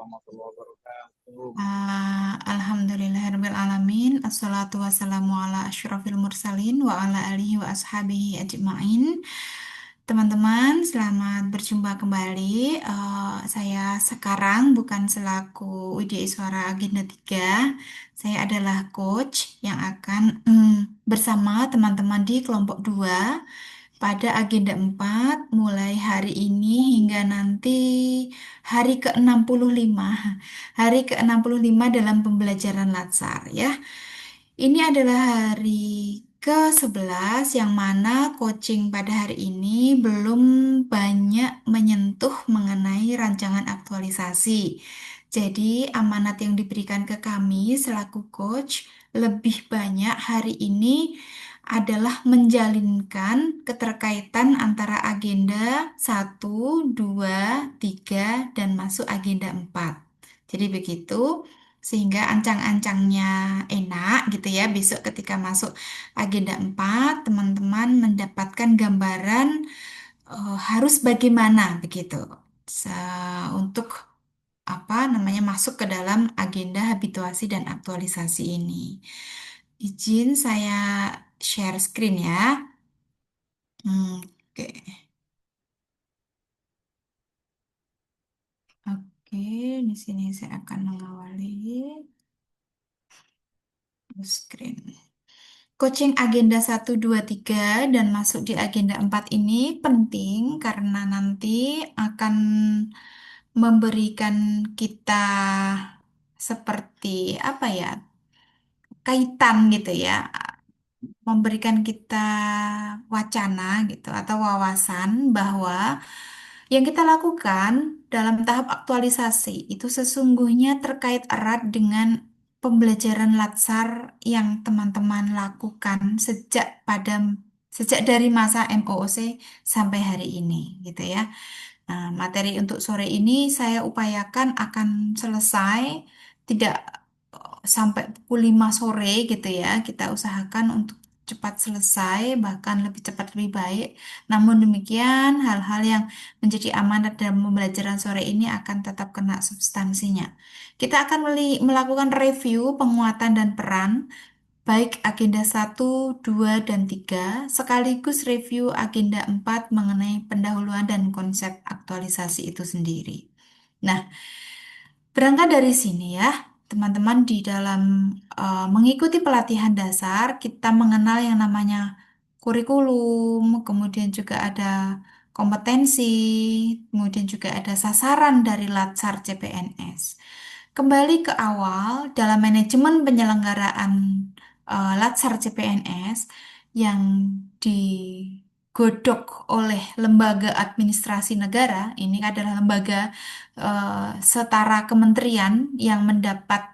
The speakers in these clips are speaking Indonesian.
warahmatullahi wabarakatuh. Alhamdulillahirabbil alamin. Assalatu wassalamu ala asyrafil mursalin wa ala alihi wa ashabihi ajma'in. Teman-teman, selamat berjumpa kembali. Saya sekarang bukan selaku Widya Iswara Agenda 3. Saya adalah coach yang akan bersama teman-teman di kelompok 2 pada agenda 4 mulai hari ini hingga nanti hari ke-65. Hari ke-65 dalam pembelajaran Latsar ya. Ini adalah hari ke-11 yang mana coaching pada hari ini belum banyak menyentuh mengenai rancangan aktualisasi. Jadi amanat yang diberikan ke kami selaku coach lebih banyak hari ini adalah menjalinkan keterkaitan antara agenda 1, 2, 3 dan masuk agenda 4. Jadi begitu, sehingga ancang-ancangnya enak gitu ya. Besok ketika masuk agenda 4 teman-teman mendapatkan gambaran harus bagaimana begitu. Untuk apa namanya masuk ke dalam agenda habituasi dan aktualisasi ini. Izin saya share screen ya. Oke. Oke, di sini saya akan mengawali screen. Coaching agenda 1, 2, 3 dan masuk di agenda 4 ini penting karena nanti akan memberikan kita seperti apa ya, kaitan gitu ya, memberikan kita wacana gitu atau wawasan bahwa yang kita lakukan dalam tahap aktualisasi itu sesungguhnya terkait erat dengan pembelajaran Latsar yang teman-teman lakukan sejak dari masa MOOC sampai hari ini gitu ya. Nah, materi untuk sore ini saya upayakan akan selesai tidak sampai pukul 5 sore gitu ya. Kita usahakan untuk cepat selesai, bahkan lebih cepat lebih baik. Namun demikian, hal-hal yang menjadi amanat dalam pembelajaran sore ini akan tetap kena substansinya. Kita akan melakukan review penguatan dan peran baik agenda 1, 2, dan 3 sekaligus review agenda 4 mengenai pendahuluan dan konsep aktualisasi itu sendiri. Nah, berangkat dari sini ya, teman-teman di dalam mengikuti pelatihan dasar, kita mengenal yang namanya kurikulum, kemudian juga ada kompetensi, kemudian juga ada sasaran dari Latsar CPNS. Kembali ke awal, dalam manajemen penyelenggaraan Latsar CPNS yang digodok oleh lembaga administrasi negara, ini adalah lembaga setara kementerian yang mendapat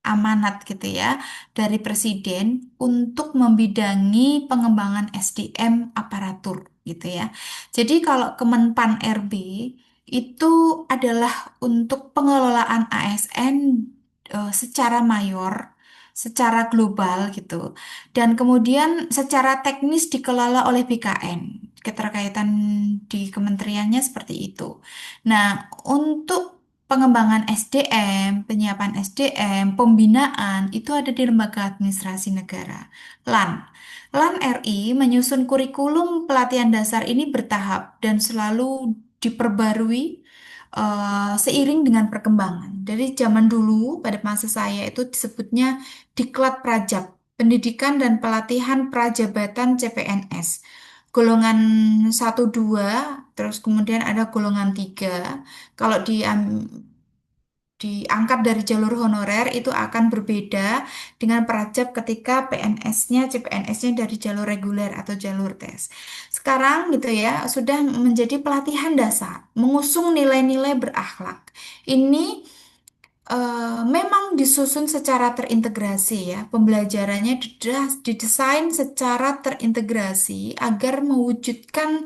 amanat gitu ya dari presiden untuk membidangi pengembangan SDM aparatur gitu ya. Jadi kalau Kemenpan RB itu adalah untuk pengelolaan ASN secara mayor, secara global gitu. Dan kemudian secara teknis dikelola oleh BKN. Keterkaitan di kementeriannya seperti itu. Nah, untuk pengembangan SDM, penyiapan SDM, pembinaan itu ada di Lembaga Administrasi Negara, LAN. LAN RI menyusun kurikulum pelatihan dasar ini bertahap dan selalu diperbarui seiring dengan perkembangan. Dari zaman dulu, pada masa saya itu disebutnya Diklat Prajab, Pendidikan dan Pelatihan Prajabatan CPNS. Golongan 1, 2, terus kemudian ada golongan 3. Kalau diangkat dari jalur honorer itu akan berbeda dengan Prajab ketika PNS-nya, CPNS-nya dari jalur reguler atau jalur tes. Sekarang gitu ya, sudah menjadi pelatihan dasar, mengusung nilai-nilai berakhlak. Ini memang disusun secara terintegrasi ya. Pembelajarannya didesain secara terintegrasi agar mewujudkan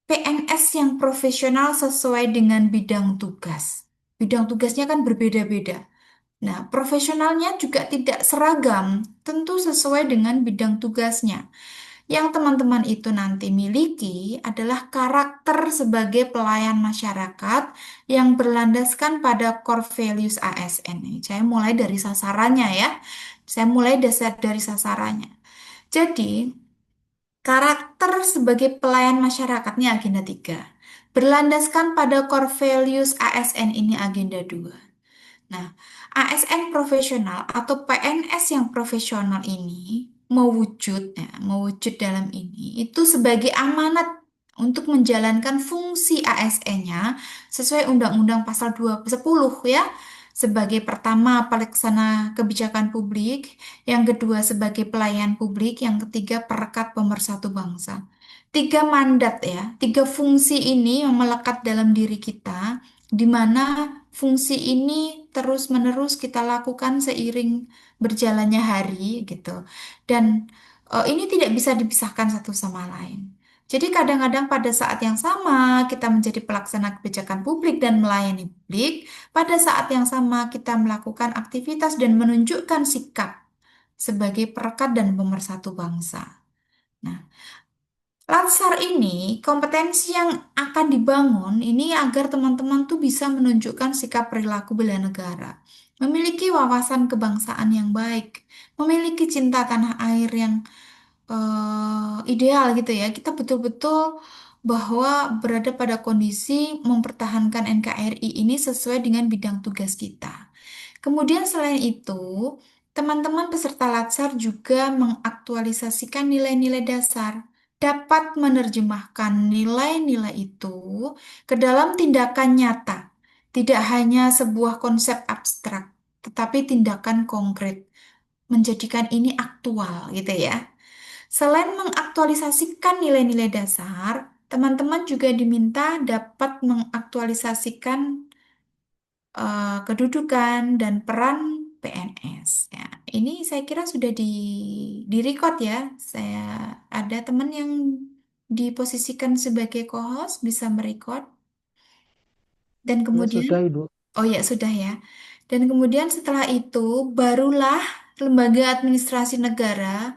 PNS yang profesional sesuai dengan bidang tugas. Bidang tugasnya kan berbeda-beda. Nah, profesionalnya juga tidak seragam, tentu sesuai dengan bidang tugasnya. Yang teman-teman itu nanti miliki adalah karakter sebagai pelayan masyarakat yang berlandaskan pada core values ASN. Saya mulai dari sasarannya ya. Saya mulai dasar dari sasarannya. Jadi, karakter sebagai pelayan masyarakatnya agenda 3. Berlandaskan pada core values ASN ini agenda 2. Nah, ASN profesional atau PNS yang profesional ini mewujud dalam ini itu sebagai amanat untuk menjalankan fungsi ASN-nya sesuai Undang-Undang Pasal 210 ya. Sebagai pertama pelaksana kebijakan publik, yang kedua sebagai pelayan publik, yang ketiga perekat pemersatu bangsa. Tiga mandat ya, tiga fungsi ini yang melekat dalam diri kita, di mana fungsi ini terus-menerus kita lakukan seiring berjalannya hari gitu. Dan ini tidak bisa dipisahkan satu sama lain. Jadi kadang-kadang pada saat yang sama kita menjadi pelaksana kebijakan publik dan melayani publik, pada saat yang sama kita melakukan aktivitas dan menunjukkan sikap sebagai perekat dan pemersatu bangsa. Nah, Latsar ini, kompetensi yang akan dibangun ini agar teman-teman tuh bisa menunjukkan sikap perilaku bela negara, memiliki wawasan kebangsaan yang baik, memiliki cinta tanah air yang ideal gitu ya. Kita betul-betul bahwa berada pada kondisi mempertahankan NKRI ini sesuai dengan bidang tugas kita. Kemudian selain itu, teman-teman peserta Latsar juga mengaktualisasikan nilai-nilai dasar, dapat menerjemahkan nilai-nilai itu ke dalam tindakan nyata, tidak hanya sebuah konsep abstrak, tetapi tindakan konkret, menjadikan ini aktual gitu ya. Selain mengaktualisasikan nilai-nilai dasar, teman-teman juga diminta dapat mengaktualisasikan kedudukan dan peran PNS. Ya, ini saya kira sudah di record ya. Saya ada teman yang diposisikan sebagai co-host bisa merecord dan Ya kemudian sudah Ibu. oh ya sudah ya. Dan kemudian setelah itu barulah lembaga administrasi negara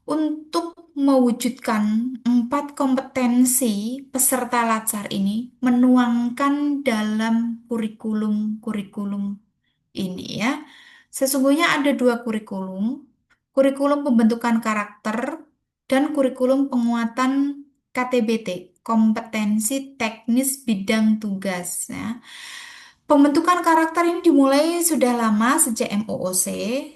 untuk mewujudkan 4 kompetensi peserta Latsar ini menuangkan dalam kurikulum-kurikulum ini ya. Sesungguhnya ada 2 kurikulum, kurikulum pembentukan karakter dan kurikulum penguatan KTBT, kompetensi teknis bidang tugas ya. Pembentukan karakter ini dimulai sudah lama sejak MOOC,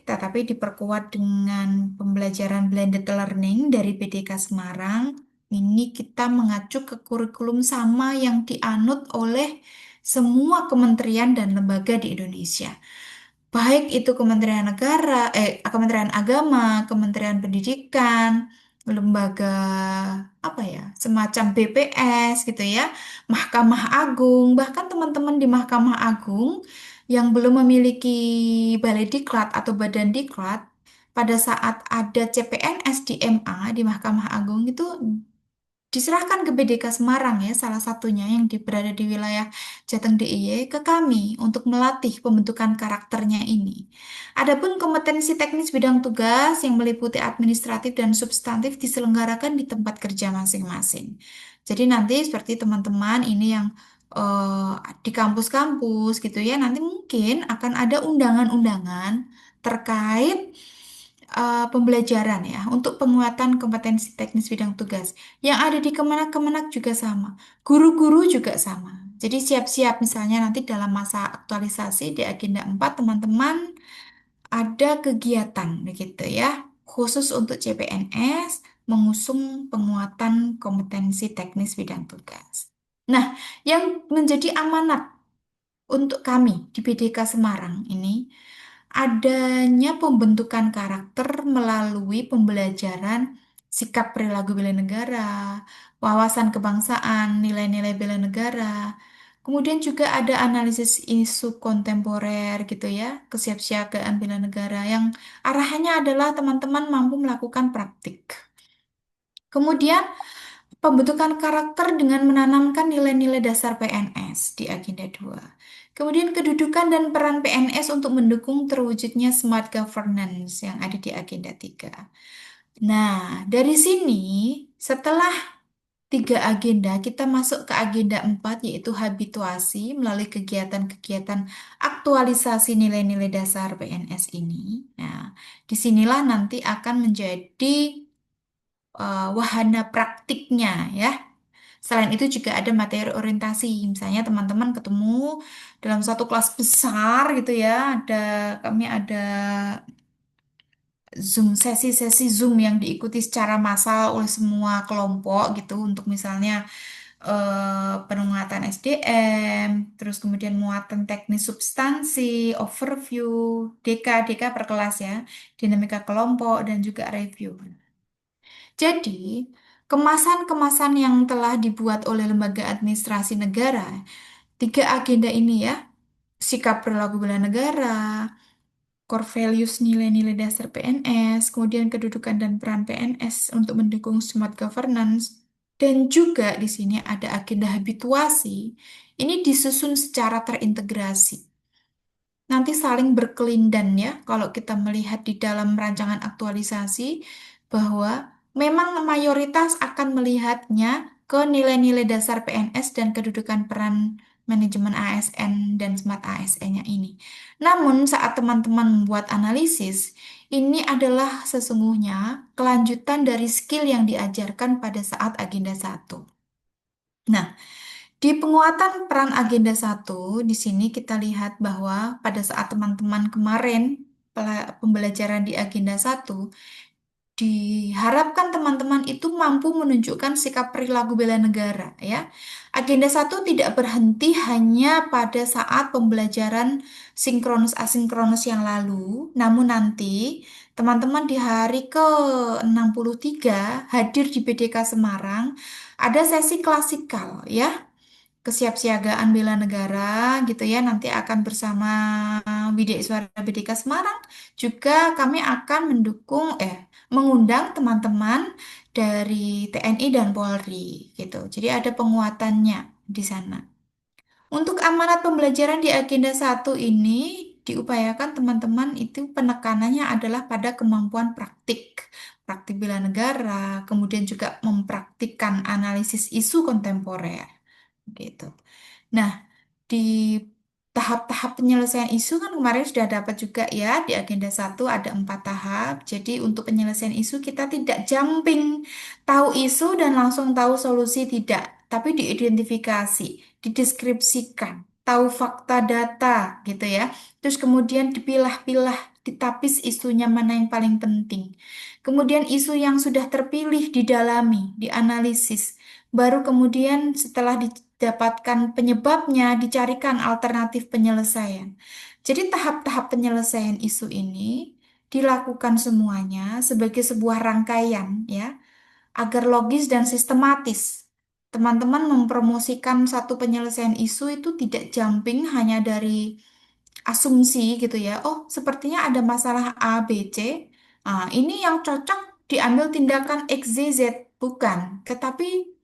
tetapi diperkuat dengan pembelajaran blended learning dari PDK Semarang. Ini kita mengacu ke kurikulum sama yang dianut oleh semua kementerian dan lembaga di Indonesia. Baik itu Kementerian Agama, Kementerian Pendidikan, lembaga apa ya, semacam BPS gitu ya, Mahkamah Agung, bahkan teman-teman di Mahkamah Agung yang belum memiliki Balai Diklat atau Badan Diklat, pada saat ada CPNS di MA di Mahkamah Agung itu diserahkan ke BDK Semarang ya, salah satunya yang berada di wilayah Jateng DIY ke kami untuk melatih pembentukan karakternya ini. Adapun kompetensi teknis bidang tugas yang meliputi administratif dan substantif diselenggarakan di tempat kerja masing-masing. Jadi nanti seperti teman-teman ini yang di kampus-kampus gitu ya, nanti mungkin akan ada undangan-undangan terkait pembelajaran ya untuk penguatan kompetensi teknis bidang tugas. Yang ada di Kemenak-Kemenak juga sama. Guru-guru juga sama. Jadi siap-siap misalnya nanti dalam masa aktualisasi di agenda 4 teman-teman ada kegiatan begitu ya. Khusus untuk CPNS mengusung penguatan kompetensi teknis bidang tugas. Nah, yang menjadi amanat untuk kami di BDK Semarang ini adanya pembentukan karakter melalui pembelajaran sikap perilaku bela negara, wawasan kebangsaan, nilai-nilai bela negara. Kemudian juga ada analisis isu kontemporer gitu ya, kesiapsiagaan bela negara yang arahannya adalah teman-teman mampu melakukan praktik. Kemudian pembentukan karakter dengan menanamkan nilai-nilai dasar PNS di agenda 2. Kemudian kedudukan dan peran PNS untuk mendukung terwujudnya smart governance yang ada di agenda 3. Nah, dari sini setelah tiga agenda, kita masuk ke agenda 4, yaitu habituasi melalui kegiatan-kegiatan aktualisasi nilai-nilai dasar PNS ini. Nah, disinilah nanti akan menjadi wahana praktiknya ya. Selain itu juga ada materi orientasi. Misalnya teman-teman ketemu dalam satu kelas besar gitu ya, kami ada Zoom, sesi-sesi Zoom yang diikuti secara massal oleh semua kelompok gitu untuk misalnya penguatan SDM, terus kemudian muatan teknis substansi, overview, DK per kelas ya, dinamika kelompok dan juga review. Jadi, kemasan-kemasan yang telah dibuat oleh lembaga administrasi negara, tiga agenda ini ya, sikap perilaku bela negara, core values nilai-nilai dasar PNS, kemudian kedudukan dan peran PNS untuk mendukung smart governance, dan juga di sini ada agenda habituasi. Ini disusun secara terintegrasi. Nanti saling berkelindan ya kalau kita melihat di dalam rancangan aktualisasi bahwa memang mayoritas akan melihatnya ke nilai-nilai dasar PNS dan kedudukan peran manajemen ASN dan smart ASN-nya ini. Namun saat teman-teman membuat analisis, ini adalah sesungguhnya kelanjutan dari skill yang diajarkan pada saat agenda satu. Nah, di penguatan peran agenda satu, di sini kita lihat bahwa pada saat teman-teman kemarin pembelajaran di agenda satu, diharapkan teman-teman itu mampu menunjukkan sikap perilaku bela negara, ya. Agenda satu tidak berhenti hanya pada saat pembelajaran sinkronus asinkronus yang lalu, namun nanti teman-teman di hari ke-63 hadir di BDK Semarang, ada sesi klasikal, ya, kesiapsiagaan bela negara gitu ya, nanti akan bersama Widya Iswara BDK Semarang juga kami akan mengundang teman-teman dari TNI dan Polri gitu. Jadi ada penguatannya di sana. Untuk amanat pembelajaran di agenda satu ini diupayakan teman-teman itu penekanannya adalah pada kemampuan praktik, praktik bela negara, kemudian juga mempraktikkan analisis isu kontemporer gitu. Nah, di tahap-tahap penyelesaian isu kan kemarin sudah dapat juga ya di agenda satu ada 4 tahap. Jadi untuk penyelesaian isu kita tidak jumping tahu isu dan langsung tahu solusi tidak, tapi diidentifikasi, dideskripsikan, tahu fakta data gitu ya. Terus kemudian dipilah-pilah, ditapis isunya mana yang paling penting. Kemudian isu yang sudah terpilih didalami, dianalisis. Baru kemudian setelah didapatkan penyebabnya, dicarikan alternatif penyelesaian. Jadi tahap-tahap penyelesaian isu ini dilakukan semuanya sebagai sebuah rangkaian ya, agar logis dan sistematis. Teman-teman mempromosikan satu penyelesaian isu itu tidak jumping hanya dari asumsi gitu ya. Oh, sepertinya ada masalah A, B, C. Nah, ini yang cocok diambil tindakan X, Y, Z. Bukan, tetapi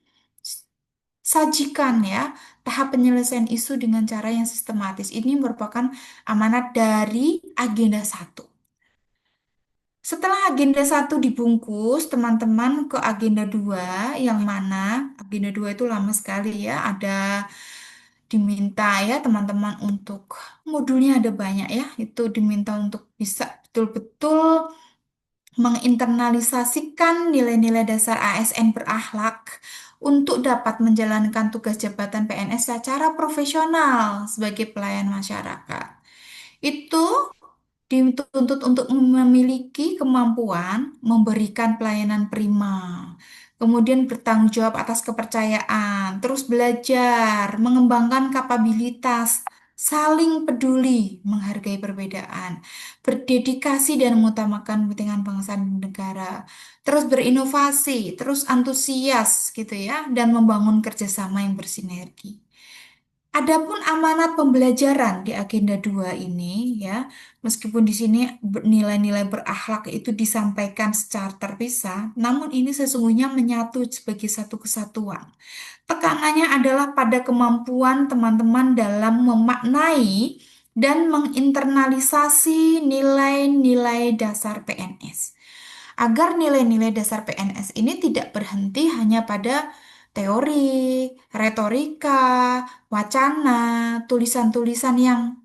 sajikan ya tahap penyelesaian isu dengan cara yang sistematis. Ini merupakan amanat dari agenda satu. Setelah agenda satu dibungkus, teman-teman ke agenda 2, yang mana agenda 2 itu lama sekali ya. Ada diminta ya teman-teman untuk modulnya ada banyak ya. Itu diminta untuk bisa betul-betul menginternalisasikan nilai-nilai dasar ASN berakhlak untuk dapat menjalankan tugas jabatan PNS secara profesional sebagai pelayan masyarakat. Itu dituntut untuk memiliki kemampuan memberikan pelayanan prima, kemudian bertanggung jawab atas kepercayaan, terus belajar, mengembangkan kapabilitas, saling peduli, menghargai perbedaan, berdedikasi dan mengutamakan kepentingan bangsa dan negara, terus berinovasi, terus antusias gitu ya, dan membangun kerjasama yang bersinergi. Adapun amanat pembelajaran di agenda 2 ini ya, meskipun di sini nilai-nilai berakhlak itu disampaikan secara terpisah, namun ini sesungguhnya menyatu sebagai satu kesatuan. Tekanannya adalah pada kemampuan teman-teman dalam memaknai dan menginternalisasi nilai-nilai dasar PNS. agar nilai-nilai dasar PNS ini tidak berhenti hanya pada teori, retorika, wacana, tulisan-tulisan yang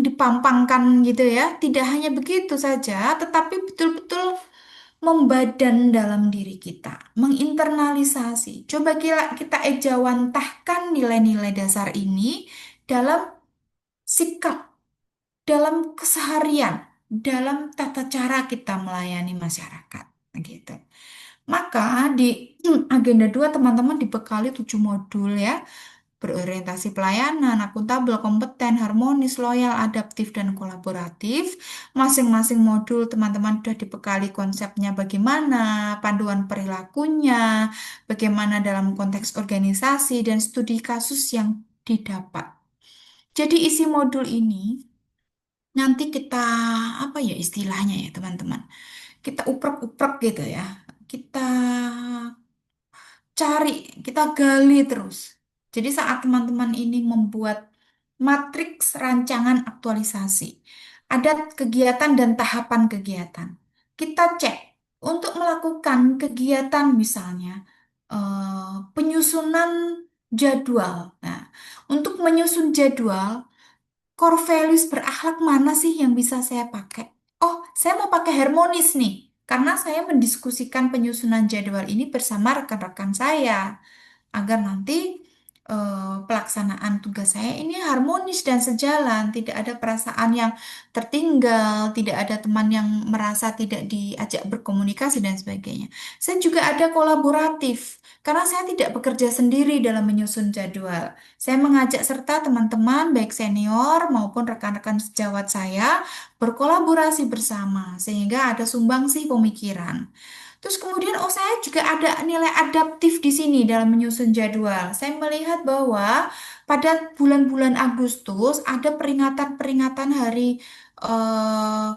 dipampangkan gitu ya. Tidak hanya begitu saja, tetapi betul-betul membadan dalam diri kita, menginternalisasi. Coba kita ejawantahkan nilai-nilai dasar ini dalam sikap, dalam keseharian, dalam tata cara kita melayani masyarakat. Gitu. Maka di agenda 2 teman-teman dibekali 7 modul ya, berorientasi pelayanan, akuntabel, kompeten, harmonis, loyal, adaptif, dan kolaboratif. Masing-masing modul teman-teman sudah dibekali konsepnya bagaimana, panduan perilakunya, bagaimana dalam konteks organisasi, dan studi kasus yang didapat. Jadi isi modul ini nanti kita, apa ya istilahnya ya teman-teman, kita uprek-uprek gitu ya. Kita cari, kita gali terus. Jadi saat teman-teman ini membuat matriks rancangan aktualisasi, ada kegiatan dan tahapan kegiatan. Kita cek untuk melakukan kegiatan misalnya penyusunan jadwal. Nah, untuk menyusun jadwal, core values berakhlak mana sih yang bisa saya pakai? Oh, saya mau pakai harmonis nih, karena saya mendiskusikan penyusunan jadwal ini bersama rekan-rekan saya agar nanti pelaksanaan tugas saya ini harmonis dan sejalan, tidak ada perasaan yang tertinggal, tidak ada teman yang merasa tidak diajak berkomunikasi dan sebagainya. Saya juga ada kolaboratif, karena saya tidak bekerja sendiri dalam menyusun jadwal. Saya mengajak serta teman-teman, baik senior maupun rekan-rekan sejawat saya, berkolaborasi bersama, sehingga ada sumbangsih pemikiran. Terus kemudian, oh saya juga ada nilai adaptif di sini dalam menyusun jadwal. Saya melihat bahwa pada bulan-bulan Agustus ada peringatan-peringatan hari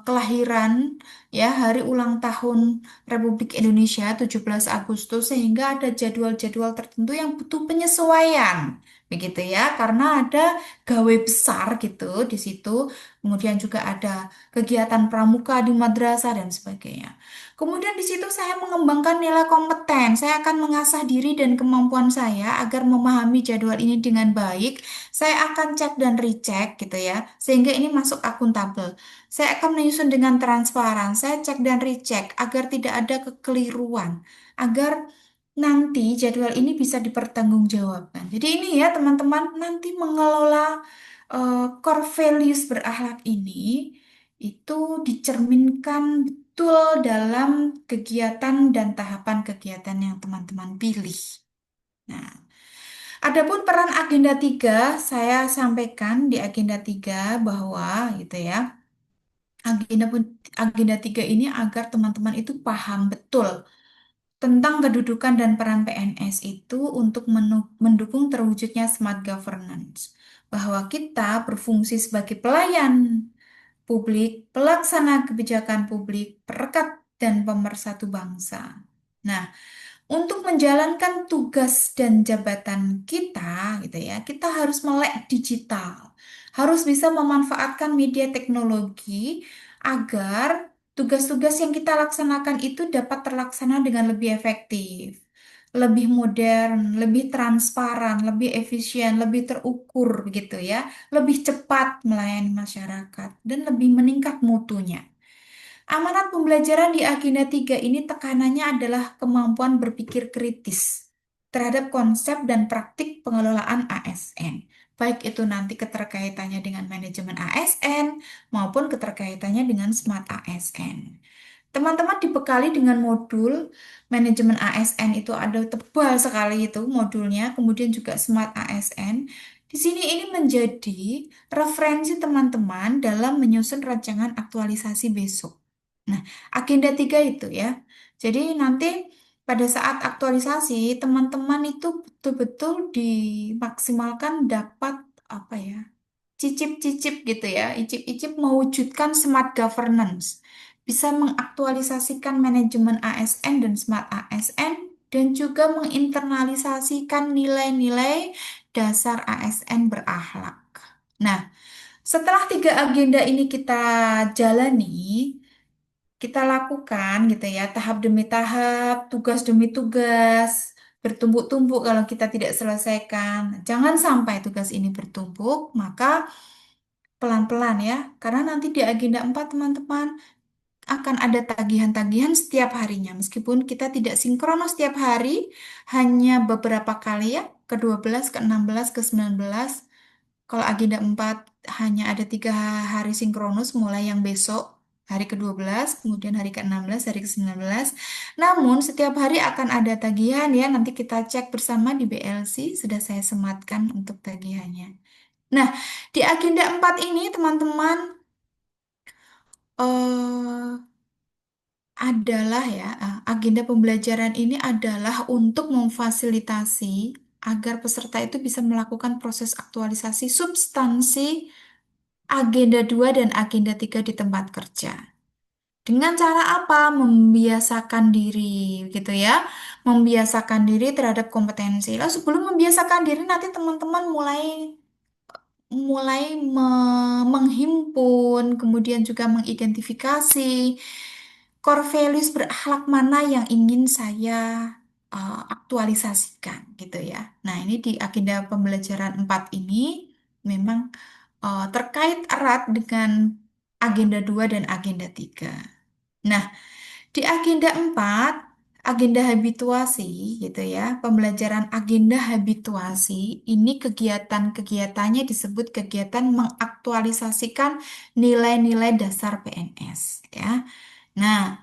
kelahiran, ya hari ulang tahun Republik Indonesia 17 Agustus, sehingga ada jadwal-jadwal tertentu yang butuh penyesuaian. Begitu ya, karena ada gawe besar gitu di situ. Kemudian juga ada kegiatan pramuka di madrasah dan sebagainya. Kemudian di situ saya mengembangkan nilai kompeten. Saya akan mengasah diri dan kemampuan saya agar memahami jadwal ini dengan baik. Saya akan cek dan recheck gitu ya, sehingga ini masuk akuntabel. Saya akan menyusun dengan transparan. Saya cek dan recheck agar tidak ada kekeliruan, agar nanti jadwal ini bisa dipertanggungjawabkan. Jadi ini ya teman-teman, nanti mengelola core values berakhlak ini itu dicerminkan betul dalam kegiatan dan tahapan kegiatan yang teman-teman pilih. Nah, adapun peran agenda 3 saya sampaikan di agenda 3 bahwa gitu ya, agenda agenda 3 ini agar teman-teman itu paham betul tentang kedudukan dan peran PNS itu untuk mendukung terwujudnya smart governance. Bahwa kita berfungsi sebagai pelayan publik, pelaksana kebijakan publik, perekat dan pemersatu bangsa. Nah, untuk menjalankan tugas dan jabatan kita, gitu ya, kita harus melek digital, harus bisa memanfaatkan media teknologi agar tugas-tugas yang kita laksanakan itu dapat terlaksana dengan lebih efektif, lebih modern, lebih transparan, lebih efisien, lebih terukur, begitu ya, lebih cepat melayani masyarakat, dan lebih meningkat mutunya. Amanat pembelajaran di agenda 3 ini tekanannya adalah kemampuan berpikir kritis terhadap konsep dan praktik pengelolaan ASN. Baik itu nanti keterkaitannya dengan manajemen ASN maupun keterkaitannya dengan smart ASN. Teman-teman dibekali dengan modul manajemen ASN, itu ada tebal sekali itu modulnya, kemudian juga smart ASN. Di sini ini menjadi referensi teman-teman dalam menyusun rancangan aktualisasi besok. Nah, agenda 3 itu ya. Jadi nanti pada saat aktualisasi, teman-teman itu betul-betul dimaksimalkan dapat apa ya? Cicip-cicip gitu ya, icip-icip mewujudkan smart governance. Bisa mengaktualisasikan manajemen ASN dan smart ASN dan juga menginternalisasikan nilai-nilai dasar ASN berakhlak. Nah, setelah 3 agenda ini kita jalani, kita lakukan gitu ya, tahap demi tahap, tugas demi tugas, bertumpuk-tumpuk kalau kita tidak selesaikan. Jangan sampai tugas ini bertumpuk, maka pelan-pelan ya, karena nanti di agenda 4 teman-teman akan ada tagihan-tagihan setiap harinya. Meskipun kita tidak sinkronus setiap hari, hanya beberapa kali ya, ke-12, ke-16, ke-19. Kalau agenda 4 hanya ada 3 hari sinkronus, mulai yang besok, hari ke-12, kemudian hari ke-16, hari ke-19. Namun setiap hari akan ada tagihan ya, nanti kita cek bersama di BLC, sudah saya sematkan untuk tagihannya. Nah, di agenda 4 ini teman-teman, eh adalah ya, agenda pembelajaran ini adalah untuk memfasilitasi agar peserta itu bisa melakukan proses aktualisasi substansi agenda 2 dan agenda 3 di tempat kerja. Dengan cara apa? Membiasakan diri, gitu ya. Membiasakan diri terhadap kompetensi. Lalu sebelum membiasakan diri, nanti teman-teman mulai mulai menghimpun, kemudian juga mengidentifikasi core values berakhlak mana yang ingin saya aktualisasikan gitu ya. Nah, ini di agenda pembelajaran 4 ini memang terkait erat dengan agenda 2 dan agenda 3. Nah, di agenda 4 agenda habituasi gitu ya, pembelajaran agenda habituasi, ini kegiatan-kegiatannya disebut kegiatan mengaktualisasikan nilai-nilai dasar PNS ya. Nah,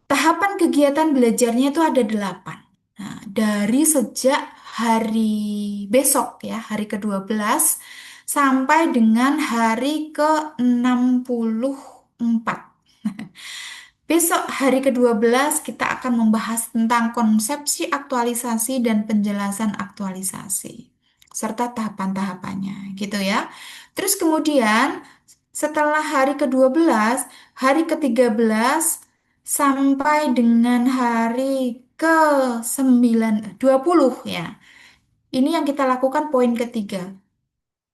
tahapan kegiatan belajarnya itu ada 8. Nah, dari sejak hari besok ya, hari ke-12 sampai dengan hari ke-64. Besok hari ke-12 kita akan membahas tentang konsepsi aktualisasi dan penjelasan aktualisasi serta tahapan-tahapannya gitu ya. Terus kemudian setelah hari ke-12, hari ke-13 sampai dengan hari ke-20 ya. Ini yang kita lakukan poin ketiga.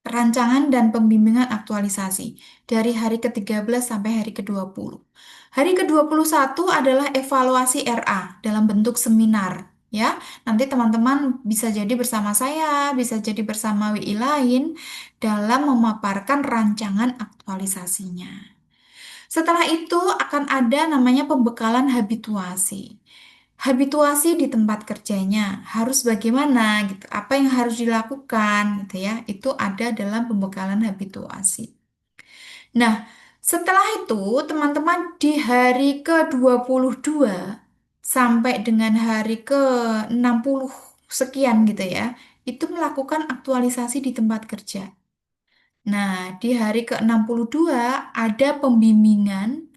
Rancangan dan pembimbingan aktualisasi dari hari ke-13 sampai hari ke-20. Hari ke-21 adalah evaluasi RA dalam bentuk seminar. Ya, nanti teman-teman bisa jadi bersama saya, bisa jadi bersama WI lain dalam memaparkan rancangan aktualisasinya. Setelah itu akan ada namanya pembekalan habituasi. Habituasi di tempat kerjanya harus bagaimana gitu, apa yang harus dilakukan gitu ya, itu ada dalam pembekalan habituasi. Nah, setelah itu teman-teman di hari ke-22 sampai dengan hari ke-60 sekian gitu ya, itu melakukan aktualisasi di tempat kerja. Nah, di hari ke-62 ada pembimbingan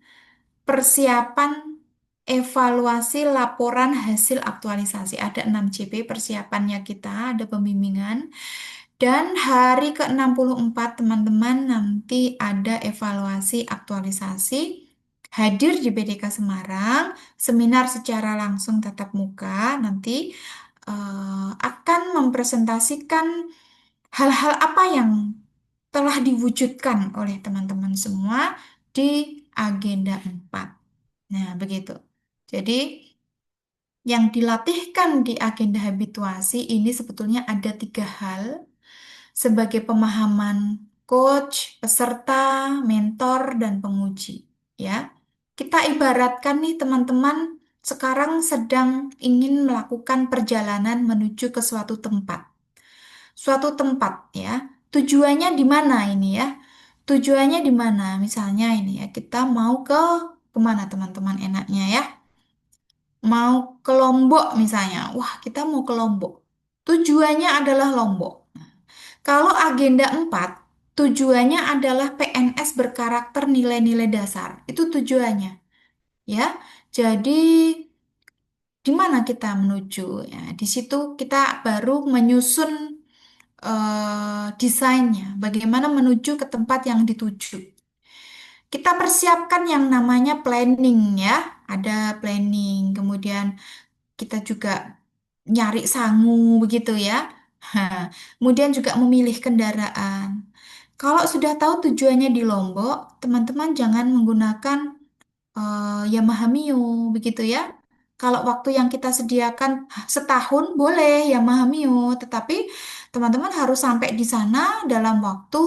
persiapan evaluasi laporan hasil aktualisasi. Ada 6 CP persiapannya kita, ada pembimbingan. Dan hari ke-64 teman-teman nanti ada evaluasi aktualisasi. Hadir di BDK Semarang, seminar secara langsung tatap muka, nanti akan mempresentasikan hal-hal apa yang telah diwujudkan oleh teman-teman semua di agenda 4. Nah, begitu. Jadi, yang dilatihkan di agenda habituasi ini sebetulnya ada 3 hal sebagai pemahaman coach, peserta, mentor, dan penguji. Ya, kita ibaratkan nih teman-teman sekarang sedang ingin melakukan perjalanan menuju ke suatu tempat. Suatu tempat ya. Tujuannya di mana ini ya? Tujuannya di mana? Misalnya ini ya, kita mau ke kemana teman-teman enaknya ya? Mau ke Lombok misalnya. Wah, kita mau ke Lombok. Tujuannya adalah Lombok. Kalau agenda 4 tujuannya adalah PNS berkarakter nilai-nilai dasar. Itu tujuannya, ya. Jadi, di mana kita menuju? Ya, di situ kita baru menyusun desainnya, bagaimana menuju ke tempat yang dituju. Kita persiapkan yang namanya planning ya, ada planning, kemudian kita juga nyari sangu begitu ya. Hah, kemudian juga memilih kendaraan. Kalau sudah tahu tujuannya di Lombok, teman-teman jangan menggunakan Yamaha Mio, begitu ya. Kalau waktu yang kita sediakan setahun boleh Yamaha Mio, tetapi teman-teman harus sampai di sana dalam waktu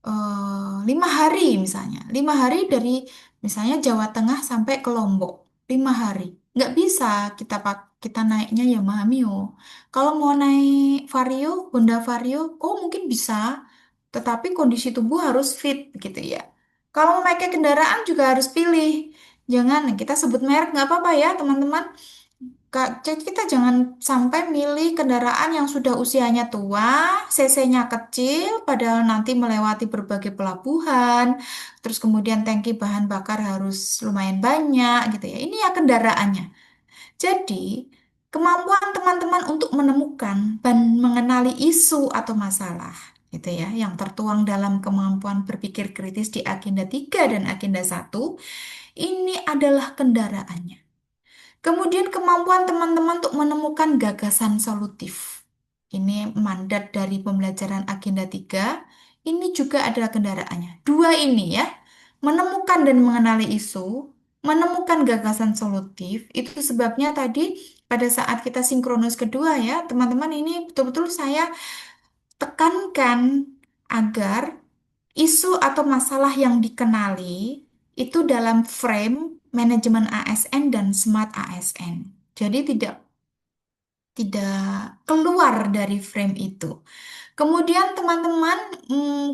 5 hari misalnya. 5 hari dari misalnya Jawa Tengah sampai ke Lombok. 5 hari. Nggak bisa kita naiknya Yamaha Mio. Kalau mau naik Vario, Honda Vario, oh mungkin bisa. Tetapi kondisi tubuh harus fit gitu ya. Kalau mau pakai kendaraan juga harus pilih. Jangan kita sebut merek nggak apa-apa ya teman-teman. Jadi kita jangan sampai milih kendaraan yang sudah usianya tua, cc-nya kecil, padahal nanti melewati berbagai pelabuhan, terus kemudian tangki bahan bakar harus lumayan banyak gitu ya. Ini ya kendaraannya. Jadi, kemampuan teman-teman untuk menemukan dan mengenali isu atau masalah gitu ya, yang tertuang dalam kemampuan berpikir kritis di agenda 3 dan agenda 1, ini adalah kendaraannya. Kemudian kemampuan teman-teman untuk menemukan gagasan solutif. Ini mandat dari pembelajaran agenda 3. Ini juga adalah kendaraannya. Dua ini ya, menemukan dan mengenali isu, menemukan gagasan solutif. Itu sebabnya tadi pada saat kita sinkronus kedua ya, teman-teman ini betul-betul saya tekankan agar isu atau masalah yang dikenali itu dalam frame manajemen ASN dan smart ASN. Jadi tidak keluar dari frame itu. Kemudian teman-teman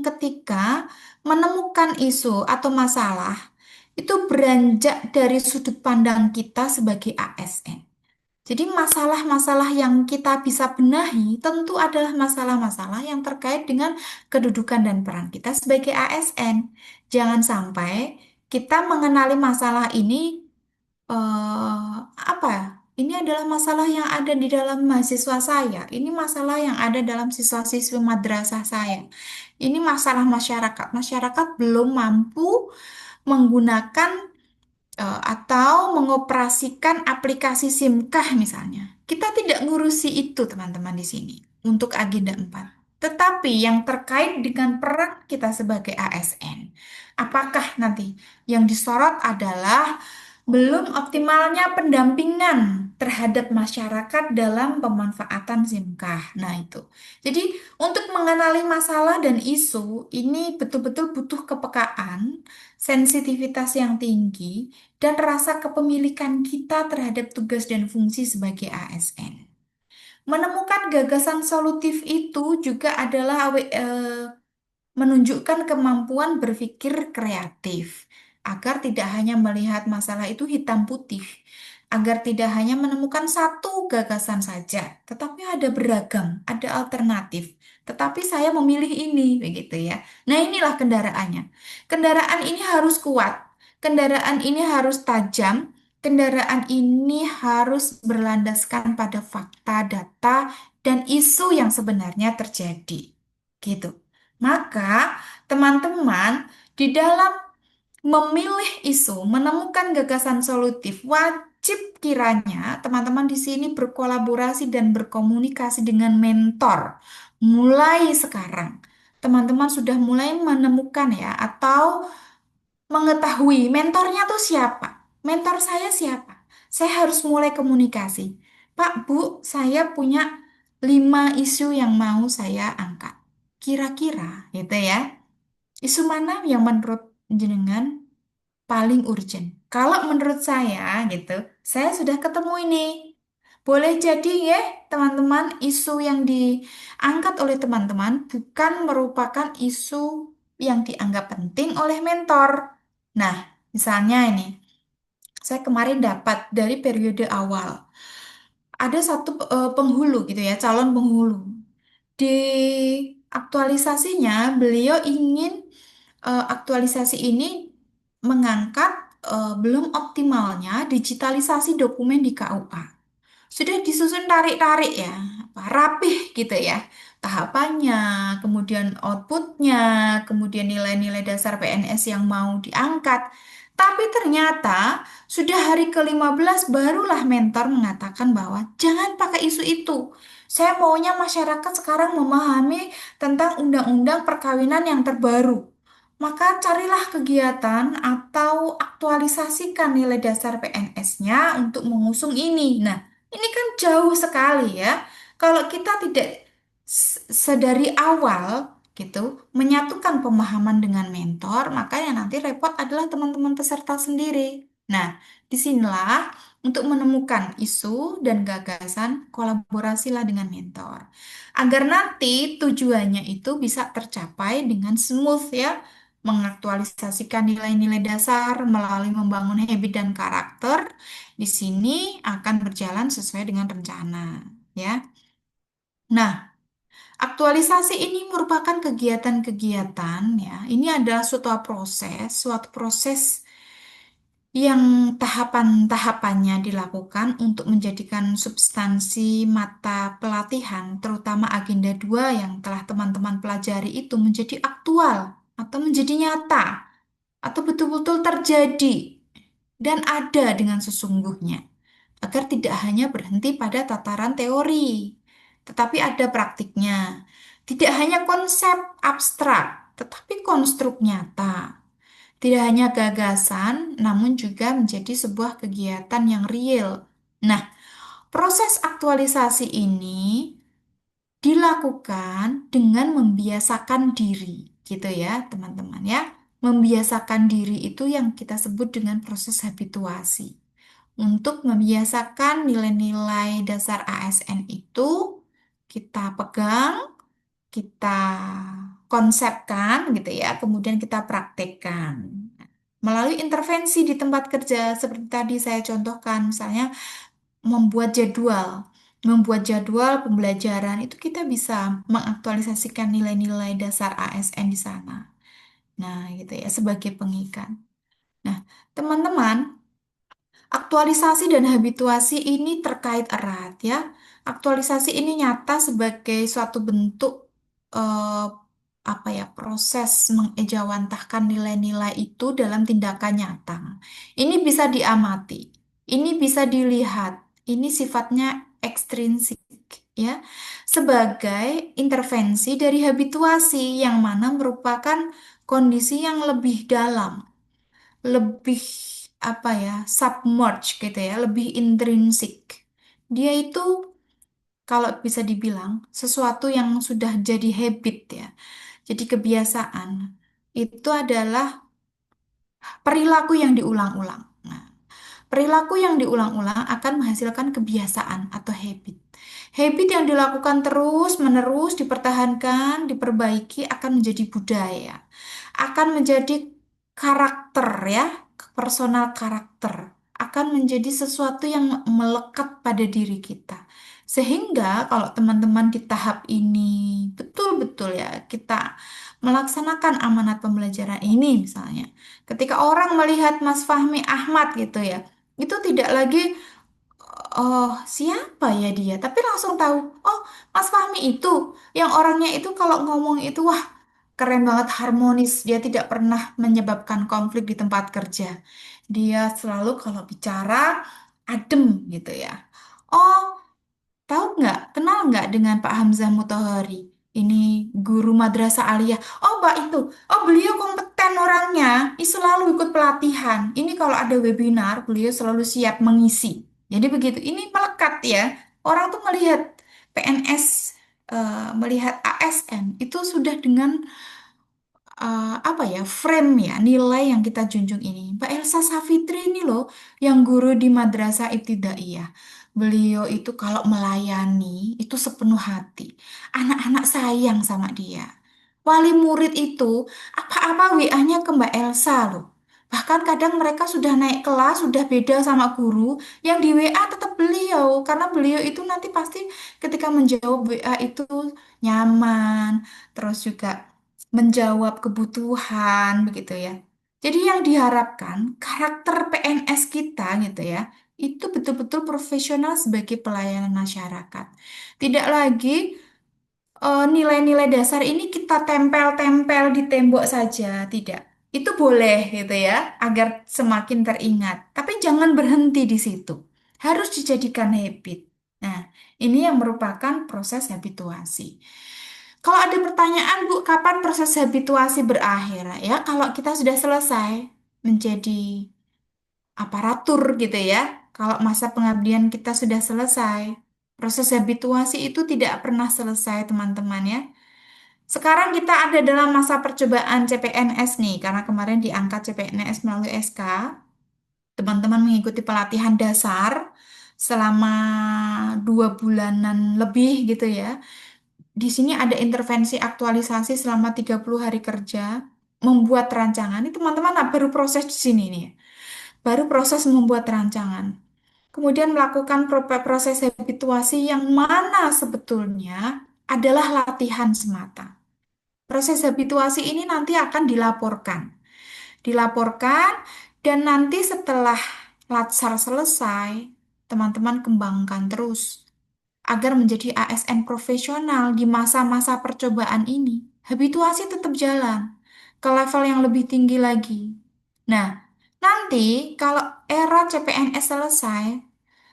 ketika menemukan isu atau masalah itu beranjak dari sudut pandang kita sebagai ASN. Jadi masalah-masalah yang kita bisa benahi tentu adalah masalah-masalah yang terkait dengan kedudukan dan peran kita sebagai ASN. Jangan sampai kita mengenali masalah ini apa ya? Ini adalah masalah yang ada di dalam mahasiswa saya. Ini masalah yang ada dalam siswa-siswi madrasah saya. Ini masalah masyarakat. Masyarakat belum mampu menggunakan atau mengoperasikan aplikasi SIMKah misalnya. Kita tidak ngurusi itu teman-teman di sini untuk agenda 4. Tetapi yang terkait dengan peran kita sebagai ASN, apakah nanti yang disorot adalah belum optimalnya pendampingan terhadap masyarakat dalam pemanfaatan SIMKah. Nah, itu. Jadi, untuk mengenali masalah dan isu, ini betul-betul butuh kepekaan, sensitivitas yang tinggi, dan rasa kepemilikan kita terhadap tugas dan fungsi sebagai ASN. Menemukan gagasan solutif itu juga adalah menunjukkan kemampuan berpikir kreatif, agar tidak hanya melihat masalah itu hitam putih, agar tidak hanya menemukan satu gagasan saja, tetapi ada beragam, ada alternatif. Tetapi saya memilih ini, begitu ya. Nah, inilah kendaraannya. Kendaraan ini harus kuat, kendaraan ini harus tajam, kendaraan ini harus berlandaskan pada fakta, data, dan isu yang sebenarnya terjadi. Gitu. Maka, teman-teman, di dalam memilih isu, menemukan gagasan solutif, wajib kiranya teman-teman di sini berkolaborasi dan berkomunikasi dengan mentor. Mulai sekarang, teman-teman sudah mulai menemukan ya, atau mengetahui mentornya tuh siapa. Mentor saya siapa? Saya harus mulai komunikasi. Pak, Bu, saya punya 5 isu yang mau saya angkat. Kira-kira gitu ya. Isu mana yang menurut jenengan paling urgent? Kalau menurut saya gitu, saya sudah ketemu ini. Boleh jadi ya, teman-teman, isu yang diangkat oleh teman-teman bukan merupakan isu yang dianggap penting oleh mentor. Nah, misalnya ini, saya kemarin dapat dari periode awal. Ada satu penghulu gitu ya, calon penghulu. Di aktualisasinya, beliau ingin aktualisasi ini mengangkat belum optimalnya digitalisasi dokumen di KUA. Sudah disusun tarik-tarik ya, apa, rapih gitu ya. Tahapannya, kemudian outputnya, kemudian nilai-nilai dasar PNS yang mau diangkat. Tapi ternyata sudah hari ke-15 barulah mentor mengatakan bahwa jangan pakai isu itu. Saya maunya masyarakat sekarang memahami tentang undang-undang perkawinan yang terbaru. maka carilah kegiatan atau aktualisasikan nilai dasar PNS-nya untuk mengusung ini. Nah, ini kan jauh sekali ya. Kalau kita tidak sedari awal gitu menyatukan pemahaman dengan mentor, maka yang nanti repot adalah teman-teman peserta sendiri. Nah, disinilah untuk menemukan isu dan gagasan, kolaborasilah dengan mentor. Agar nanti tujuannya itu bisa tercapai dengan smooth ya, mengaktualisasikan nilai-nilai dasar melalui membangun habit dan karakter. Di sini akan berjalan sesuai dengan rencana, ya. Nah, aktualisasi ini merupakan kegiatan-kegiatan ya. Ini adalah suatu proses yang tahapan-tahapannya dilakukan untuk menjadikan substansi mata pelatihan, terutama agenda 2 yang telah teman-teman pelajari itu menjadi aktual atau menjadi nyata atau betul-betul terjadi dan ada dengan sesungguhnya, agar tidak hanya berhenti pada tataran teori, tetapi ada praktiknya. Tidak hanya konsep abstrak, tetapi konstruk nyata. Tidak hanya gagasan, namun juga menjadi sebuah kegiatan yang real. Nah, proses aktualisasi ini dilakukan dengan membiasakan diri, gitu ya, teman-teman ya. Membiasakan diri itu yang kita sebut dengan proses habituasi. Untuk membiasakan nilai-nilai dasar ASN itu, kita pegang, kita konsepkan gitu ya, kemudian kita praktekkan. Melalui intervensi di tempat kerja seperti tadi saya contohkan, misalnya membuat jadwal. Membuat jadwal pembelajaran itu kita bisa mengaktualisasikan nilai-nilai dasar ASN di sana. Nah, gitu ya, sebagai pengikat. Nah, teman-teman, aktualisasi dan habituasi ini terkait erat ya. Aktualisasi ini nyata sebagai suatu bentuk eh, apa ya, proses mengejawantahkan nilai-nilai itu dalam tindakan nyata. Ini bisa diamati, ini bisa dilihat, ini sifatnya ekstrinsik ya, sebagai intervensi dari habituasi yang mana merupakan kondisi yang lebih dalam, lebih apa ya, submerge gitu ya, lebih intrinsik. Dia itu kalau bisa dibilang sesuatu yang sudah jadi habit ya, jadi kebiasaan. Itu adalah perilaku yang diulang-ulang. Nah, perilaku yang diulang-ulang akan menghasilkan kebiasaan atau habit. Habit yang dilakukan terus-menerus, dipertahankan, diperbaiki akan menjadi budaya, akan menjadi karakter ya, personal karakter, akan menjadi sesuatu yang melekat pada diri kita. Sehingga kalau teman-teman di tahap ini betul-betul ya kita melaksanakan amanat pembelajaran ini misalnya, ketika orang melihat Mas Fahmi Ahmad gitu ya, itu tidak lagi oh siapa ya dia, tapi langsung tahu, oh Mas Fahmi itu yang orangnya itu kalau ngomong itu wah keren banget, harmonis, dia tidak pernah menyebabkan konflik di tempat kerja. Dia selalu kalau bicara adem gitu ya. Oh, tahu nggak, kenal nggak dengan Pak Hamzah Mutahari? Ini guru madrasah aliyah. Oh, Mbak itu. Oh, beliau kompeten orangnya. Ini selalu ikut pelatihan. Ini kalau ada webinar, beliau selalu siap mengisi. Jadi begitu. Ini melekat ya. Orang tuh melihat PNS, melihat ASN itu sudah dengan apa ya, frame ya, nilai yang kita junjung ini. Mbak Elsa Safitri ini loh yang guru di Madrasah Ibtidaiyah. Beliau itu kalau melayani itu sepenuh hati. Anak-anak sayang sama dia. Wali murid itu apa-apa WA-nya ke Mbak Elsa loh. Bahkan kadang mereka sudah naik kelas, sudah beda sama guru, yang di WA tetap beliau. Karena beliau itu nanti pasti ketika menjawab WA itu nyaman, terus juga menjawab kebutuhan begitu ya. Jadi yang diharapkan karakter PNS kita gitu ya, itu betul-betul profesional sebagai pelayanan masyarakat. Tidak lagi nilai-nilai dasar ini kita tempel-tempel di tembok saja, tidak. Itu boleh gitu ya, agar semakin teringat. Tapi jangan berhenti di situ. Harus dijadikan habit. Nah, ini yang merupakan proses habituasi. Kalau ada pertanyaan, Bu, kapan proses habituasi berakhir? Ya, kalau kita sudah selesai menjadi aparatur gitu ya. Kalau masa pengabdian kita sudah selesai, proses habituasi itu tidak pernah selesai, teman-teman ya. Sekarang kita ada dalam masa percobaan CPNS nih, karena kemarin diangkat CPNS melalui SK. Teman-teman mengikuti pelatihan dasar selama 2 bulanan lebih gitu ya. Di sini ada intervensi aktualisasi selama 30 hari kerja, membuat rancangan. Ini teman-teman baru proses di sini nih. Baru proses membuat rancangan. Kemudian melakukan proses habituasi yang mana sebetulnya adalah latihan semata. Proses habituasi ini nanti akan dilaporkan. Dilaporkan dan nanti setelah latsar selesai, teman-teman kembangkan terus agar menjadi ASN profesional di masa-masa percobaan ini. Habituasi tetap jalan ke level yang lebih tinggi lagi. Nah, nanti kalau era CPNS selesai,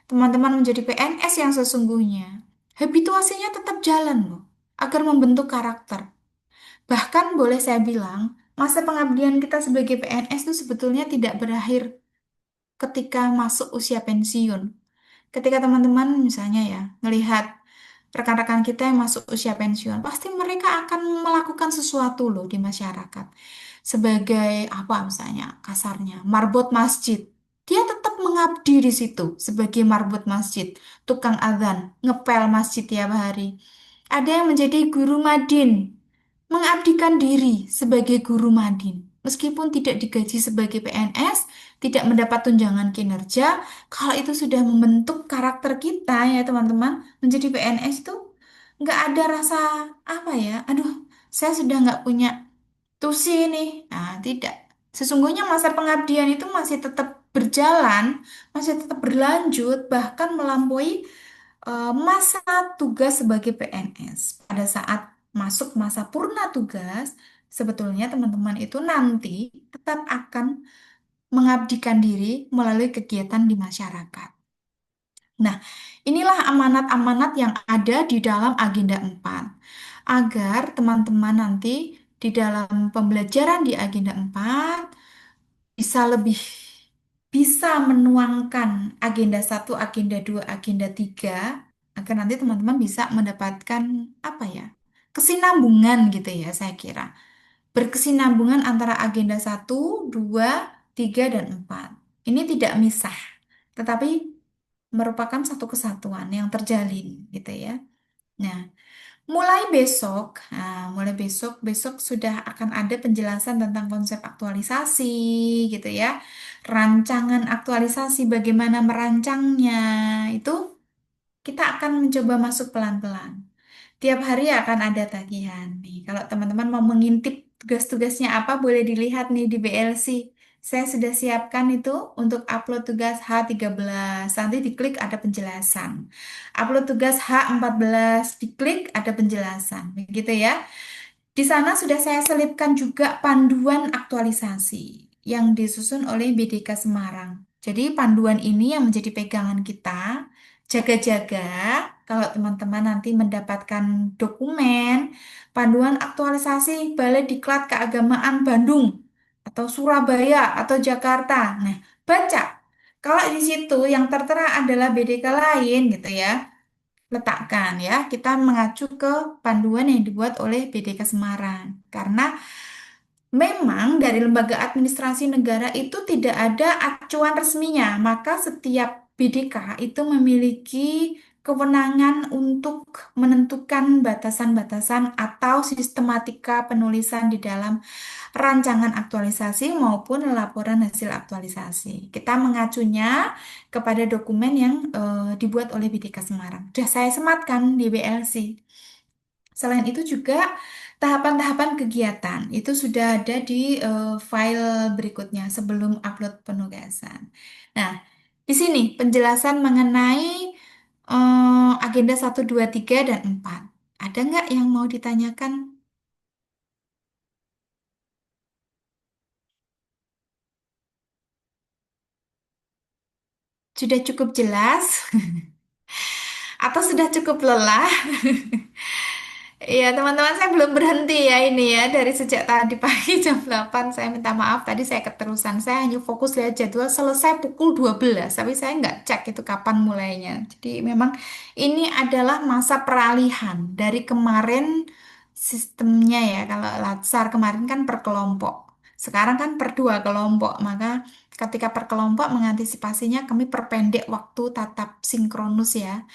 teman-teman menjadi PNS yang sesungguhnya, habituasinya tetap jalan loh, agar membentuk karakter. Bahkan boleh saya bilang, masa pengabdian kita sebagai PNS itu sebetulnya tidak berakhir ketika masuk usia pensiun. Ketika teman-teman misalnya ya, melihat rekan-rekan kita yang masuk usia pensiun, pasti mereka akan melakukan sesuatu loh di masyarakat. Sebagai apa misalnya, kasarnya, marbot masjid. Dia tetap mengabdi di situ sebagai marbot masjid, tukang adzan, ngepel masjid tiap hari. Ada yang menjadi guru madin, mengabdikan diri sebagai guru madin. Meskipun tidak digaji sebagai PNS, tidak mendapat tunjangan kinerja, kalau itu sudah membentuk karakter kita ya teman-teman, menjadi PNS itu nggak ada rasa apa ya, aduh saya sudah nggak punya tusi nih. Nah, tidak. Sesungguhnya masa pengabdian itu masih tetap berjalan, masih tetap berlanjut, bahkan melampaui masa tugas sebagai PNS. Pada saat masuk masa purna tugas, sebetulnya teman-teman itu nanti tetap akan mengabdikan diri melalui kegiatan di masyarakat. Nah, inilah amanat-amanat yang ada di dalam agenda 4. Agar teman-teman nanti di dalam pembelajaran di agenda 4 bisa lebih bisa menuangkan agenda 1, agenda 2, agenda 3 agar nanti teman-teman bisa mendapatkan apa ya? Kesinambungan gitu ya saya kira. Berkesinambungan antara agenda 1, 2, 3 dan 4. Ini tidak misah, tetapi merupakan satu kesatuan yang terjalin gitu ya. Nah, mulai besok, besok sudah akan ada penjelasan tentang konsep aktualisasi gitu ya. Rancangan aktualisasi, bagaimana merancangnya, itu kita akan mencoba masuk pelan-pelan. Tiap hari akan ada tagihan nih. Kalau teman-teman mau mengintip tugas-tugasnya apa, boleh dilihat nih di BLC. Saya sudah siapkan itu untuk upload tugas H13. Nanti diklik ada penjelasan. Upload tugas H14, diklik ada penjelasan. Begitu ya. Di sana sudah saya selipkan juga panduan aktualisasi yang disusun oleh BDK Semarang. Jadi panduan ini yang menjadi pegangan kita, jaga-jaga kalau teman-teman nanti mendapatkan dokumen panduan aktualisasi Balai Diklat Keagamaan Bandung atau Surabaya atau Jakarta. Nah, baca. Kalau di situ yang tertera adalah BDK lain gitu ya, letakkan ya. Kita mengacu ke panduan yang dibuat oleh BDK Semarang. Karena memang dari lembaga administrasi negara itu tidak ada acuan resminya, maka setiap BDK itu memiliki kewenangan untuk menentukan batasan-batasan atau sistematika penulisan di dalam rancangan aktualisasi maupun laporan hasil aktualisasi. Kita mengacunya kepada dokumen yang dibuat oleh BDK Semarang. Sudah saya sematkan di BLC. Selain itu juga tahapan-tahapan kegiatan itu sudah ada di file berikutnya sebelum upload penugasan. Nah, di sini penjelasan mengenai agenda 1, 2, 3, dan 4. Ada nggak yang mau ditanyakan? Sudah cukup jelas? Atau sudah cukup lelah? Iya, teman-teman, saya belum berhenti ya ini ya. Dari sejak tadi pagi jam 8 saya minta maaf. Tadi saya keterusan. Saya hanya fokus lihat jadwal selesai pukul 12. Tapi saya nggak cek itu kapan mulainya. Jadi memang ini adalah masa peralihan. Dari kemarin sistemnya ya. Kalau Latsar kemarin kan per kelompok. Sekarang kan per dua kelompok. Maka ketika per kelompok mengantisipasinya kami perpendek waktu tatap sinkronus ya.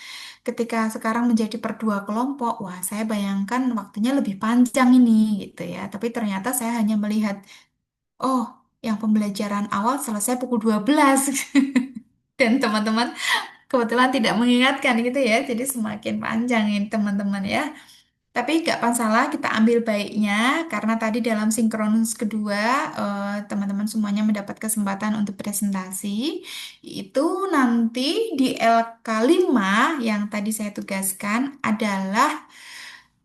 Ketika sekarang menjadi per dua kelompok, wah saya bayangkan waktunya lebih panjang ini gitu ya. Tapi ternyata saya hanya melihat, oh yang pembelajaran awal selesai pukul 12. Dan teman-teman kebetulan tidak mengingatkan gitu ya. Jadi semakin panjang ini teman-teman ya. Tapi gak masalah, kita ambil baiknya karena tadi dalam sinkronus kedua teman-teman semuanya mendapat kesempatan untuk presentasi. Itu nanti di LK5 yang tadi saya tugaskan adalah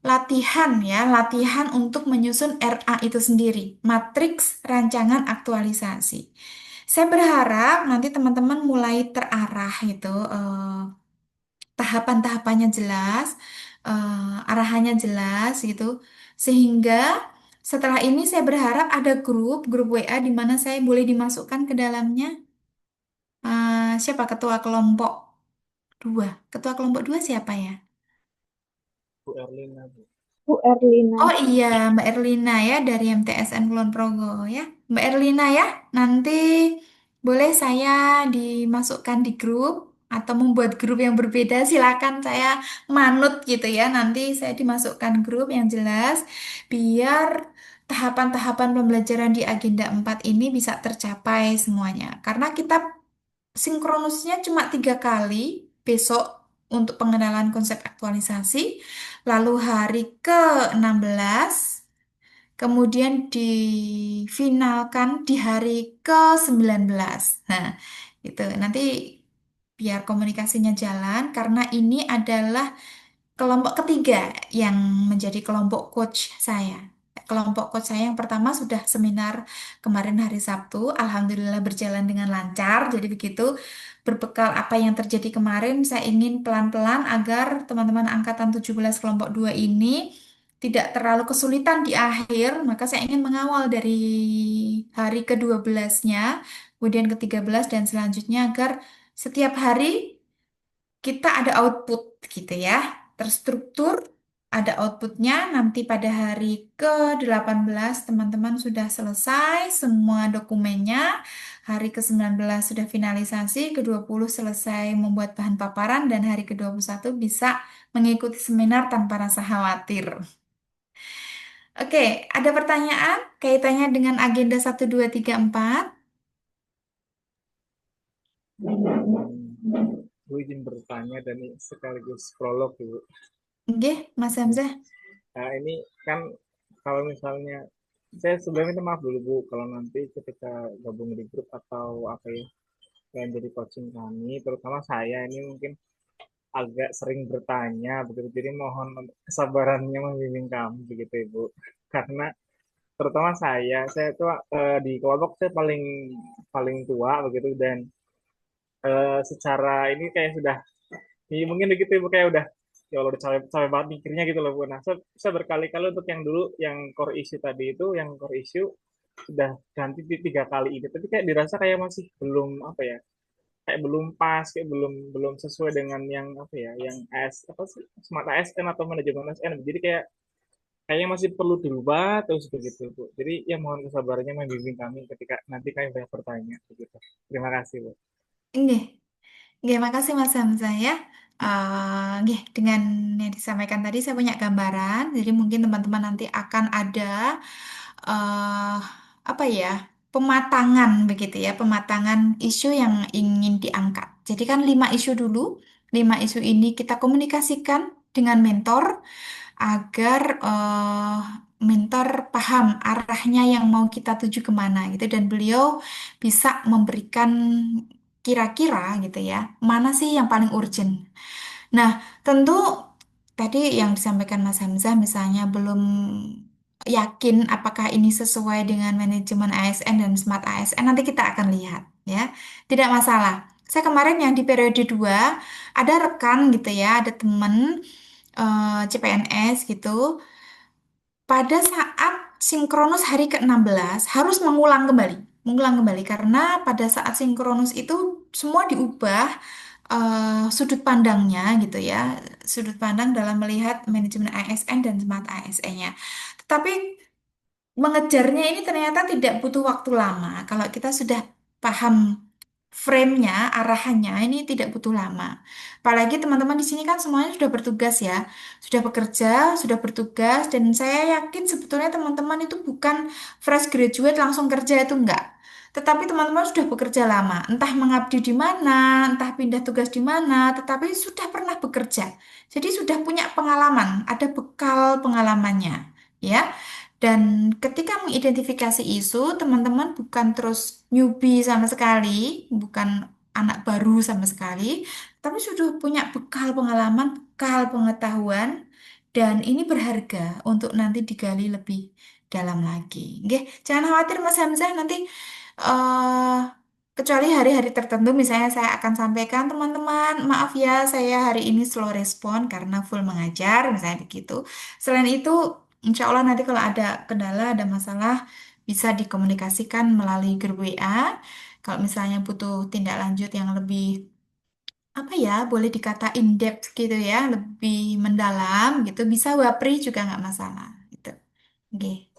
latihan ya, latihan untuk menyusun RA itu sendiri, matriks rancangan aktualisasi. Saya berharap nanti teman-teman mulai terarah gitu. Tahapan-tahapannya jelas, arahannya jelas gitu. Sehingga setelah ini saya berharap ada grup WA di mana saya boleh dimasukkan ke dalamnya. Siapa ketua kelompok dua? Ketua kelompok dua siapa ya? Bu Erlina, Bu. Bu Erlina. Oh iya, Mbak Erlina ya dari MTSN Kulon Progo ya. Mbak Erlina ya, nanti boleh saya dimasukkan di grup atau membuat grup yang berbeda. Silakan saya manut gitu ya. Nanti saya dimasukkan grup yang jelas biar tahapan-tahapan pembelajaran di agenda 4 ini bisa tercapai semuanya. Karena kita sinkronusnya cuma 3 kali besok untuk pengenalan konsep aktualisasi. Lalu hari ke-16, kemudian difinalkan di hari ke-19. Nah, itu nanti biar komunikasinya jalan karena ini adalah kelompok ketiga yang menjadi kelompok coach saya. Kelompok coach saya yang pertama sudah seminar kemarin hari Sabtu, alhamdulillah berjalan dengan lancar. Jadi begitu, berbekal apa yang terjadi kemarin, saya ingin pelan-pelan agar teman-teman angkatan 17 kelompok 2 ini tidak terlalu kesulitan di akhir, maka saya ingin mengawal dari hari ke-12-nya, kemudian ke-13 dan selanjutnya agar setiap hari kita ada output gitu ya, terstruktur, ada outputnya. Nanti pada hari ke-18 teman-teman sudah selesai semua dokumennya, hari ke-19 sudah finalisasi, ke-20 selesai membuat bahan paparan, dan hari ke-21 bisa mengikuti seminar tanpa rasa khawatir. Oke, ada pertanyaan kaitannya dengan agenda 1, 2, 3, 4? Gue izin bertanya dan ini sekaligus prolog, Bu. Oke, Mas Hamzah. Nah, ini kan kalau misalnya saya sebenarnya minta maaf dulu, Bu, kalau nanti ketika gabung di grup atau apa ya, yang jadi coaching kami, terutama saya ini mungkin agak sering bertanya begitu. Jadi mohon kesabarannya membimbing kami begitu, Ibu. Karena terutama saya tuh di kelompok saya paling paling tua begitu, dan secara ini kayak sudah ya mungkin begitu Ibu, kayak udah ya Allah udah capek, capek banget mikirnya gitu loh Bu. Nah, saya berkali-kali untuk yang dulu yang core issue tadi itu, yang core issue sudah ganti 3 kali ini, tapi kayak dirasa kayak masih belum apa ya, kayak belum pas, kayak belum belum sesuai dengan yang apa ya, yang apa sih, smart ASN atau manajemen ASN. Jadi kayak kayaknya masih perlu dirubah terus begitu Bu. Jadi ya mohon kesabarannya membimbing kami ketika nanti kami banyak bertanya begitu. Terima kasih Bu. Ini. Oke, makasih Mas Hamzah ya. Nggih, dengan yang disampaikan tadi saya punya gambaran. Jadi mungkin teman-teman nanti akan ada eh apa ya, pematangan begitu ya, pematangan isu yang ingin diangkat. Jadi kan 5 isu dulu, 5 isu ini kita komunikasikan dengan mentor agar mentor paham arahnya yang mau kita tuju kemana gitu, dan beliau bisa memberikan kira-kira gitu ya, mana sih yang paling urgent. Nah, tentu tadi yang disampaikan Mas Hamzah misalnya belum yakin apakah ini sesuai dengan manajemen ASN dan Smart ASN, nanti kita akan lihat ya. Tidak masalah. Saya kemarin yang di periode 2 ada rekan gitu ya, ada teman CPNS gitu, pada saat sinkronus hari ke-16 harus mengulang kembali. Mengulang kembali karena pada saat sinkronus itu semua diubah sudut pandangnya gitu ya. Sudut pandang dalam melihat manajemen ASN dan smart ASN-nya. Tetapi mengejarnya ini ternyata tidak butuh waktu lama. Kalau kita sudah paham frame-nya, arahannya, ini tidak butuh lama. Apalagi teman-teman di sini kan semuanya sudah bertugas ya, sudah bekerja, sudah bertugas, dan saya yakin sebetulnya teman-teman itu bukan fresh graduate langsung kerja itu enggak. Tetapi teman-teman sudah bekerja lama, entah mengabdi di mana, entah pindah tugas di mana, tetapi sudah pernah bekerja. Jadi sudah punya pengalaman, ada bekal pengalamannya, ya. Dan ketika mengidentifikasi isu, teman-teman bukan terus newbie sama sekali, bukan anak baru sama sekali, tapi sudah punya bekal pengalaman, bekal pengetahuan, dan ini berharga untuk nanti digali lebih dalam lagi. Oke, jangan khawatir Mas Hamzah, nanti eh kecuali hari-hari tertentu, misalnya saya akan sampaikan teman-teman, maaf ya, saya hari ini slow respon karena full mengajar, misalnya begitu. Selain itu, insya Allah nanti kalau ada kendala, ada masalah, bisa dikomunikasikan melalui grup WA. Kalau misalnya butuh tindak lanjut yang lebih, apa ya, boleh dikata in-depth gitu ya, lebih mendalam gitu, bisa wapri juga nggak masalah gitu. Oke.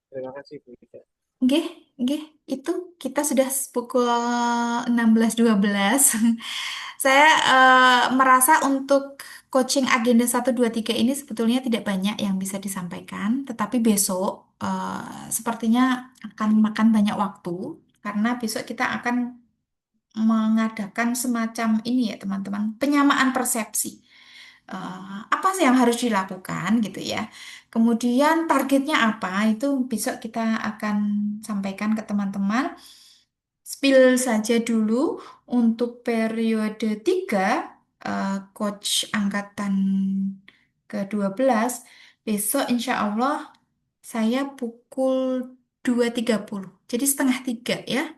Terima kasih Bu Ida. Nggih, nggih, itu kita sudah pukul 16.12. Saya merasa untuk coaching agenda 1, 2, 3 ini sebetulnya tidak banyak yang bisa disampaikan, tetapi besok sepertinya akan makan banyak waktu karena besok kita akan mengadakan semacam ini ya teman-teman, penyamaan persepsi. Apa sih yang harus dilakukan gitu ya. Kemudian targetnya apa itu besok kita akan sampaikan ke teman-teman. Spill saja dulu untuk periode 3 coach angkatan ke-12 besok insya Allah saya pukul 2.30. Jadi setengah 3 ya.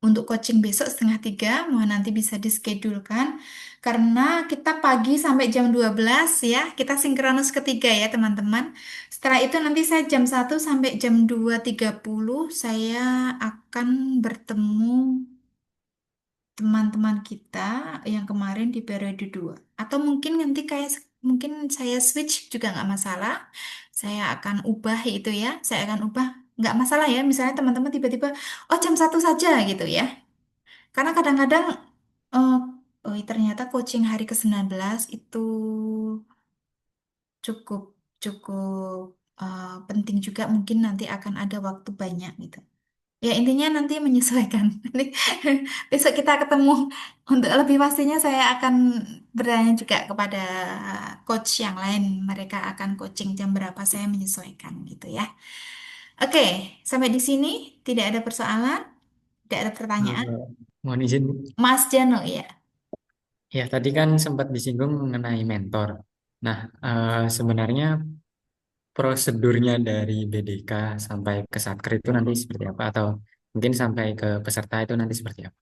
Untuk coaching besok setengah 3, mohon nanti bisa dischedulkan. Karena kita pagi sampai jam 12 ya, kita sinkronus ketiga ya teman-teman. Setelah itu nanti saya jam 1 sampai jam 2.30 saya akan bertemu teman-teman kita yang kemarin di periode 2. Atau mungkin nanti kayak mungkin saya switch juga nggak masalah. Saya akan ubah itu ya, saya akan ubah. Nggak masalah ya, misalnya teman-teman tiba-tiba, oh jam 1 saja gitu ya. Karena kadang-kadang eh oh, ternyata coaching hari ke-19 itu cukup cukup penting juga mungkin nanti akan ada waktu banyak gitu. Ya intinya nanti menyesuaikan. Nanti besok kita ketemu. Untuk lebih pastinya saya akan bertanya juga kepada coach yang lain. Mereka akan coaching jam berapa saya menyesuaikan gitu ya. Oke, sampai di sini tidak ada persoalan, tidak ada pertanyaan. Eh, Mohon izin, Bu. Mas Jano ya. Ya, tadi kan sempat disinggung mengenai mentor. Nah, sebenarnya prosedurnya dari BDK sampai ke Satker itu nanti seperti apa? Atau mungkin sampai ke peserta itu nanti seperti apa?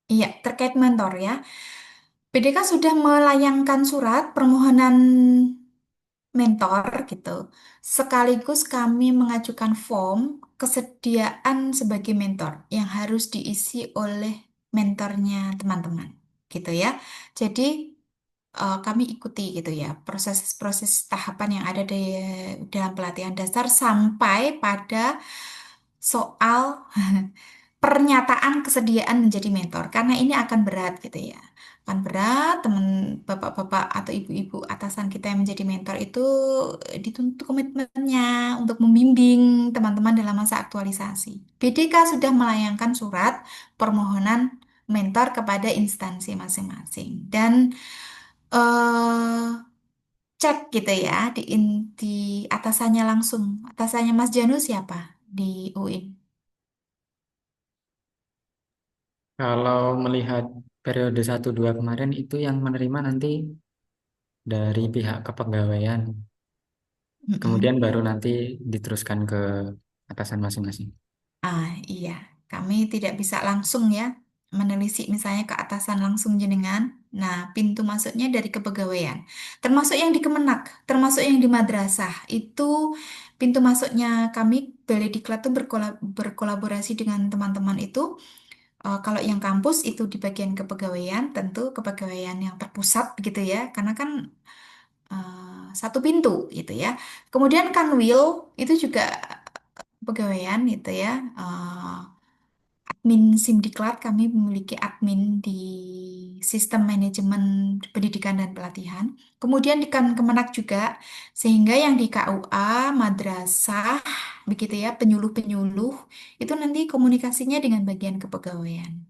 Iya, terkait mentor ya. BDK sudah melayangkan surat permohonan mentor gitu. Sekaligus kami mengajukan form kesediaan sebagai mentor yang harus diisi oleh mentornya teman-teman gitu ya. Jadi kami ikuti gitu ya proses-proses tahapan yang ada di dalam pelatihan dasar sampai pada soal pernyataan kesediaan menjadi mentor karena ini akan berat gitu ya. Akan berat teman bapak-bapak atau ibu-ibu atasan kita yang menjadi mentor itu dituntut komitmennya untuk membimbing teman-teman dalam masa aktualisasi. BDK sudah melayangkan surat permohonan mentor kepada instansi masing-masing dan eh cek gitu ya di atasannya langsung. Atasannya Mas Janu siapa di UIN? Kalau melihat periode 1 2 kemarin itu yang menerima nanti dari pihak kepegawaian, kemudian Mm-mm. baru nanti diteruskan ke atasan masing-masing. Iya, kami tidak bisa langsung ya menelisik misalnya ke atasan langsung jenengan. Nah, pintu masuknya dari kepegawaian. Termasuk yang di Kemenak, termasuk yang di madrasah. Itu pintu masuknya kami Balai Diklat itu berkolaborasi dengan teman-teman itu. Kalau yang kampus itu di bagian kepegawaian, tentu kepegawaian yang terpusat gitu ya, karena kan satu pintu gitu ya. Kemudian Kanwil itu juga kepegawaian gitu ya. Admin Simdiklat kami memiliki admin di sistem manajemen pendidikan dan pelatihan. Kemudian di Kemenak juga, sehingga yang di KUA, madrasah, begitu ya, penyuluh-penyuluh, itu nanti komunikasinya dengan bagian kepegawaian.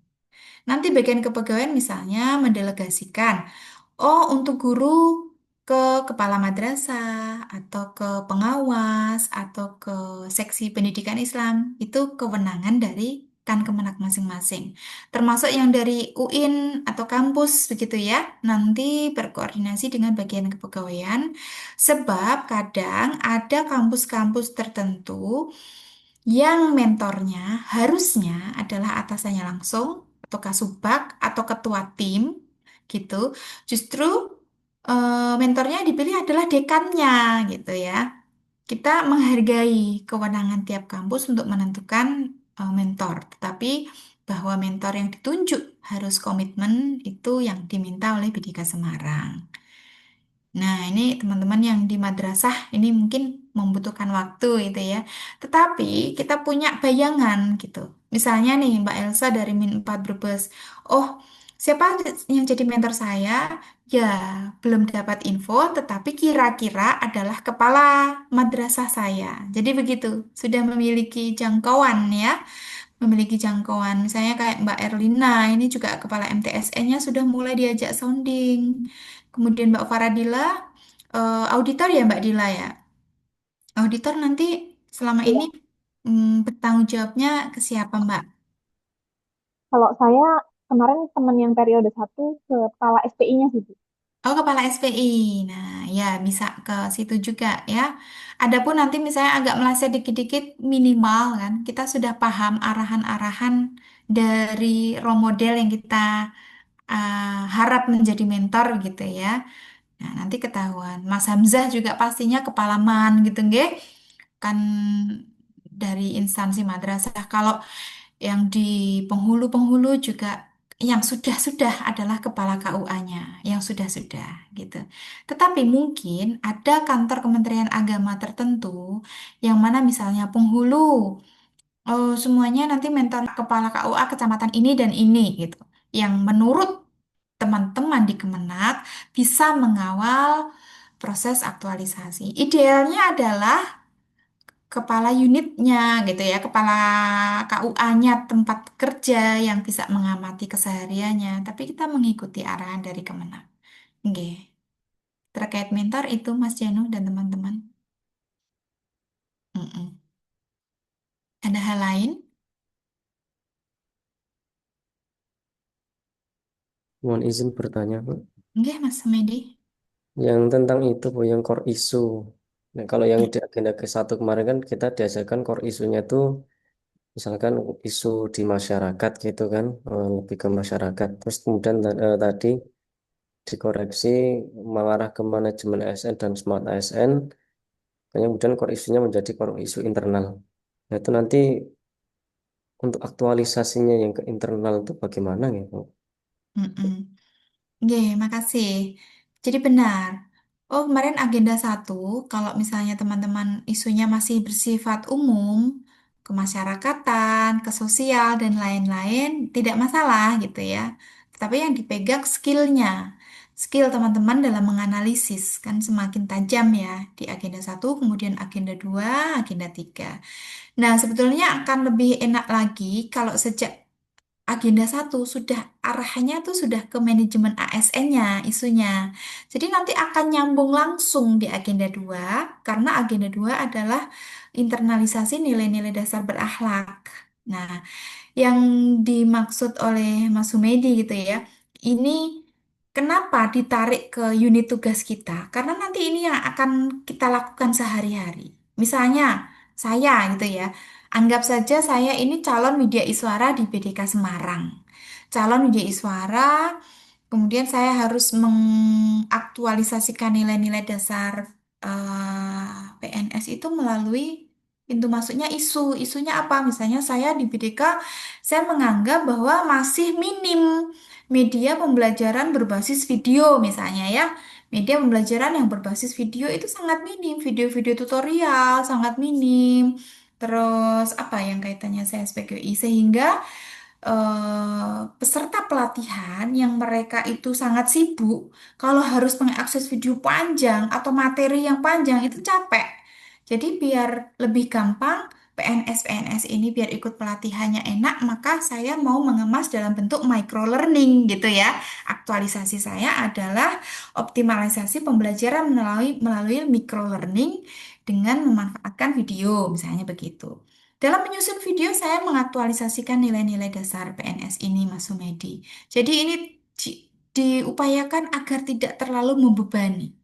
Nanti bagian kepegawaian misalnya mendelegasikan, oh untuk guru ke kepala madrasah atau ke pengawas atau ke seksi pendidikan Islam itu kewenangan dari kan Kemenak masing-masing. Termasuk yang dari UIN atau kampus begitu ya. Nanti berkoordinasi dengan bagian kepegawaian sebab kadang ada kampus-kampus tertentu yang mentornya harusnya adalah atasannya langsung atau kasubag atau ketua tim gitu. Justru mentornya dipilih adalah dekannya gitu ya. Kita menghargai kewenangan tiap kampus untuk menentukan mentor, tetapi bahwa mentor yang ditunjuk harus komitmen itu yang diminta oleh BDK Semarang. Nah, ini teman-teman yang di madrasah ini mungkin membutuhkan waktu itu ya. Tetapi kita punya bayangan gitu. Misalnya nih Mbak Elsa dari Min 4 Brebes. Oh, siapa yang jadi mentor saya? Ya, belum dapat info, tetapi kira-kira adalah kepala madrasah saya. Jadi begitu, sudah memiliki jangkauan ya, memiliki jangkauan. Misalnya kayak Mbak Erlina, ini juga kepala MTSN-nya sudah mulai diajak sounding. Kemudian Mbak Faradila, auditor ya Mbak Dila ya. Auditor nanti selama Iya. ini bertanggung jawabnya ke siapa Mbak? Kalau saya kemarin teman yang periode satu ke kepala SPI-nya sih, Bu. Oh, kepala SPI. Nah, ya bisa ke situ juga ya. Adapun nanti misalnya agak meleset dikit-dikit minimal kan, kita sudah paham arahan-arahan dari role model yang kita harap menjadi mentor gitu ya. Nah, nanti ketahuan. Mas Hamzah juga pastinya kepalaman gitu, nggih. Kan dari instansi madrasah. Kalau yang di penghulu-penghulu juga yang sudah-sudah adalah kepala KUA-nya, yang sudah-sudah gitu. Tetapi mungkin ada kantor Kementerian Agama tertentu yang mana misalnya penghulu, oh semuanya nanti mentor kepala KUA kecamatan ini dan ini gitu. Yang menurut teman-teman di Kemenak bisa mengawal proses aktualisasi. Idealnya adalah kepala unitnya gitu ya, kepala KUA-nya tempat kerja yang bisa mengamati kesehariannya, tapi kita mengikuti arahan dari Kemenak. Nggih. Terkait mentor itu Mas Janu dan teman-teman. Mm-mm. Ada hal lain? Mohon izin bertanya, Bu. Nggih, Mas Medi. Yang tentang itu, Bu, yang core issue. Nah, kalau yang di agenda ke 1 kemarin kan kita diajarkan core isunya tuh misalkan isu di masyarakat gitu kan, lebih ke masyarakat. Terus kemudian tadi dikoreksi mengarah ke manajemen ASN dan smart ASN. Kemudian core isunya menjadi core isu internal. Nah, itu nanti untuk aktualisasinya yang ke internal itu bagaimana ya, Bu? Mm-mm. Nggih, makasih. Jadi benar. Oh, kemarin agenda 1, kalau misalnya teman-teman isunya masih bersifat umum, kemasyarakatan, ke sosial, dan lain-lain, tidak masalah gitu ya. Tapi yang dipegang skillnya. Skill teman-teman dalam menganalisis, kan semakin tajam ya di agenda 1, kemudian agenda 2, agenda 3. Nah, sebetulnya akan lebih enak lagi kalau sejak agenda 1 sudah arahnya tuh sudah ke manajemen ASN-nya isunya. Jadi nanti akan nyambung langsung di agenda 2 karena agenda 2 adalah internalisasi nilai-nilai dasar berakhlak. Nah, yang dimaksud oleh Mas Sumedi gitu ya. Ini kenapa ditarik ke unit tugas kita? Karena nanti ini yang akan kita lakukan sehari-hari. Misalnya saya gitu ya. Anggap saja saya ini calon widya iswara di BDK Semarang. Calon widya iswara Kemudian saya harus mengaktualisasikan nilai-nilai dasar PNS itu melalui pintu masuknya isu. Isunya apa? Misalnya saya di BDK, saya menganggap bahwa masih minim media pembelajaran berbasis video misalnya ya. Media pembelajaran yang berbasis video itu sangat minim. Video-video tutorial sangat minim. Terus apa yang kaitannya saya sebagai UI sehingga peserta pelatihan yang mereka itu sangat sibuk, kalau harus mengakses video panjang atau materi yang panjang itu capek. Jadi biar lebih gampang PNS-PNS ini biar ikut pelatihannya enak, maka saya mau mengemas dalam bentuk micro learning gitu ya. Aktualisasi saya adalah optimalisasi pembelajaran melalui micro learning dengan memanfaatkan video, misalnya begitu. Dalam menyusun video, saya mengaktualisasikan nilai-nilai dasar PNS ini, Mas Sumedi. Jadi ini diupayakan agar tidak terlalu membebani.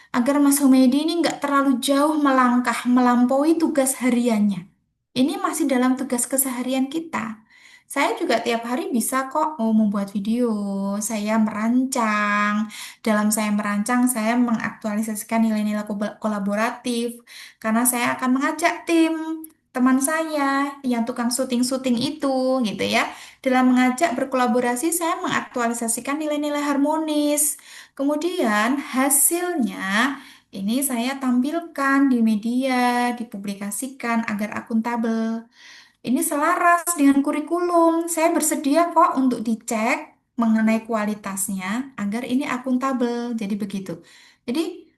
Agar Mas Humedi ini nggak terlalu jauh melangkah, melampaui tugas hariannya. Ini masih dalam tugas keseharian kita. Saya juga tiap hari bisa kok membuat video, saya merancang. Dalam saya merancang, saya mengaktualisasikan nilai-nilai kolaboratif. Karena saya akan mengajak tim teman saya yang tukang syuting-syuting itu gitu ya. Dalam mengajak berkolaborasi, saya mengaktualisasikan nilai-nilai harmonis. Kemudian hasilnya ini saya tampilkan di media, dipublikasikan agar akuntabel. Ini selaras dengan kurikulum. Saya bersedia kok untuk dicek mengenai kualitasnya agar ini akuntabel. Jadi begitu. Jadi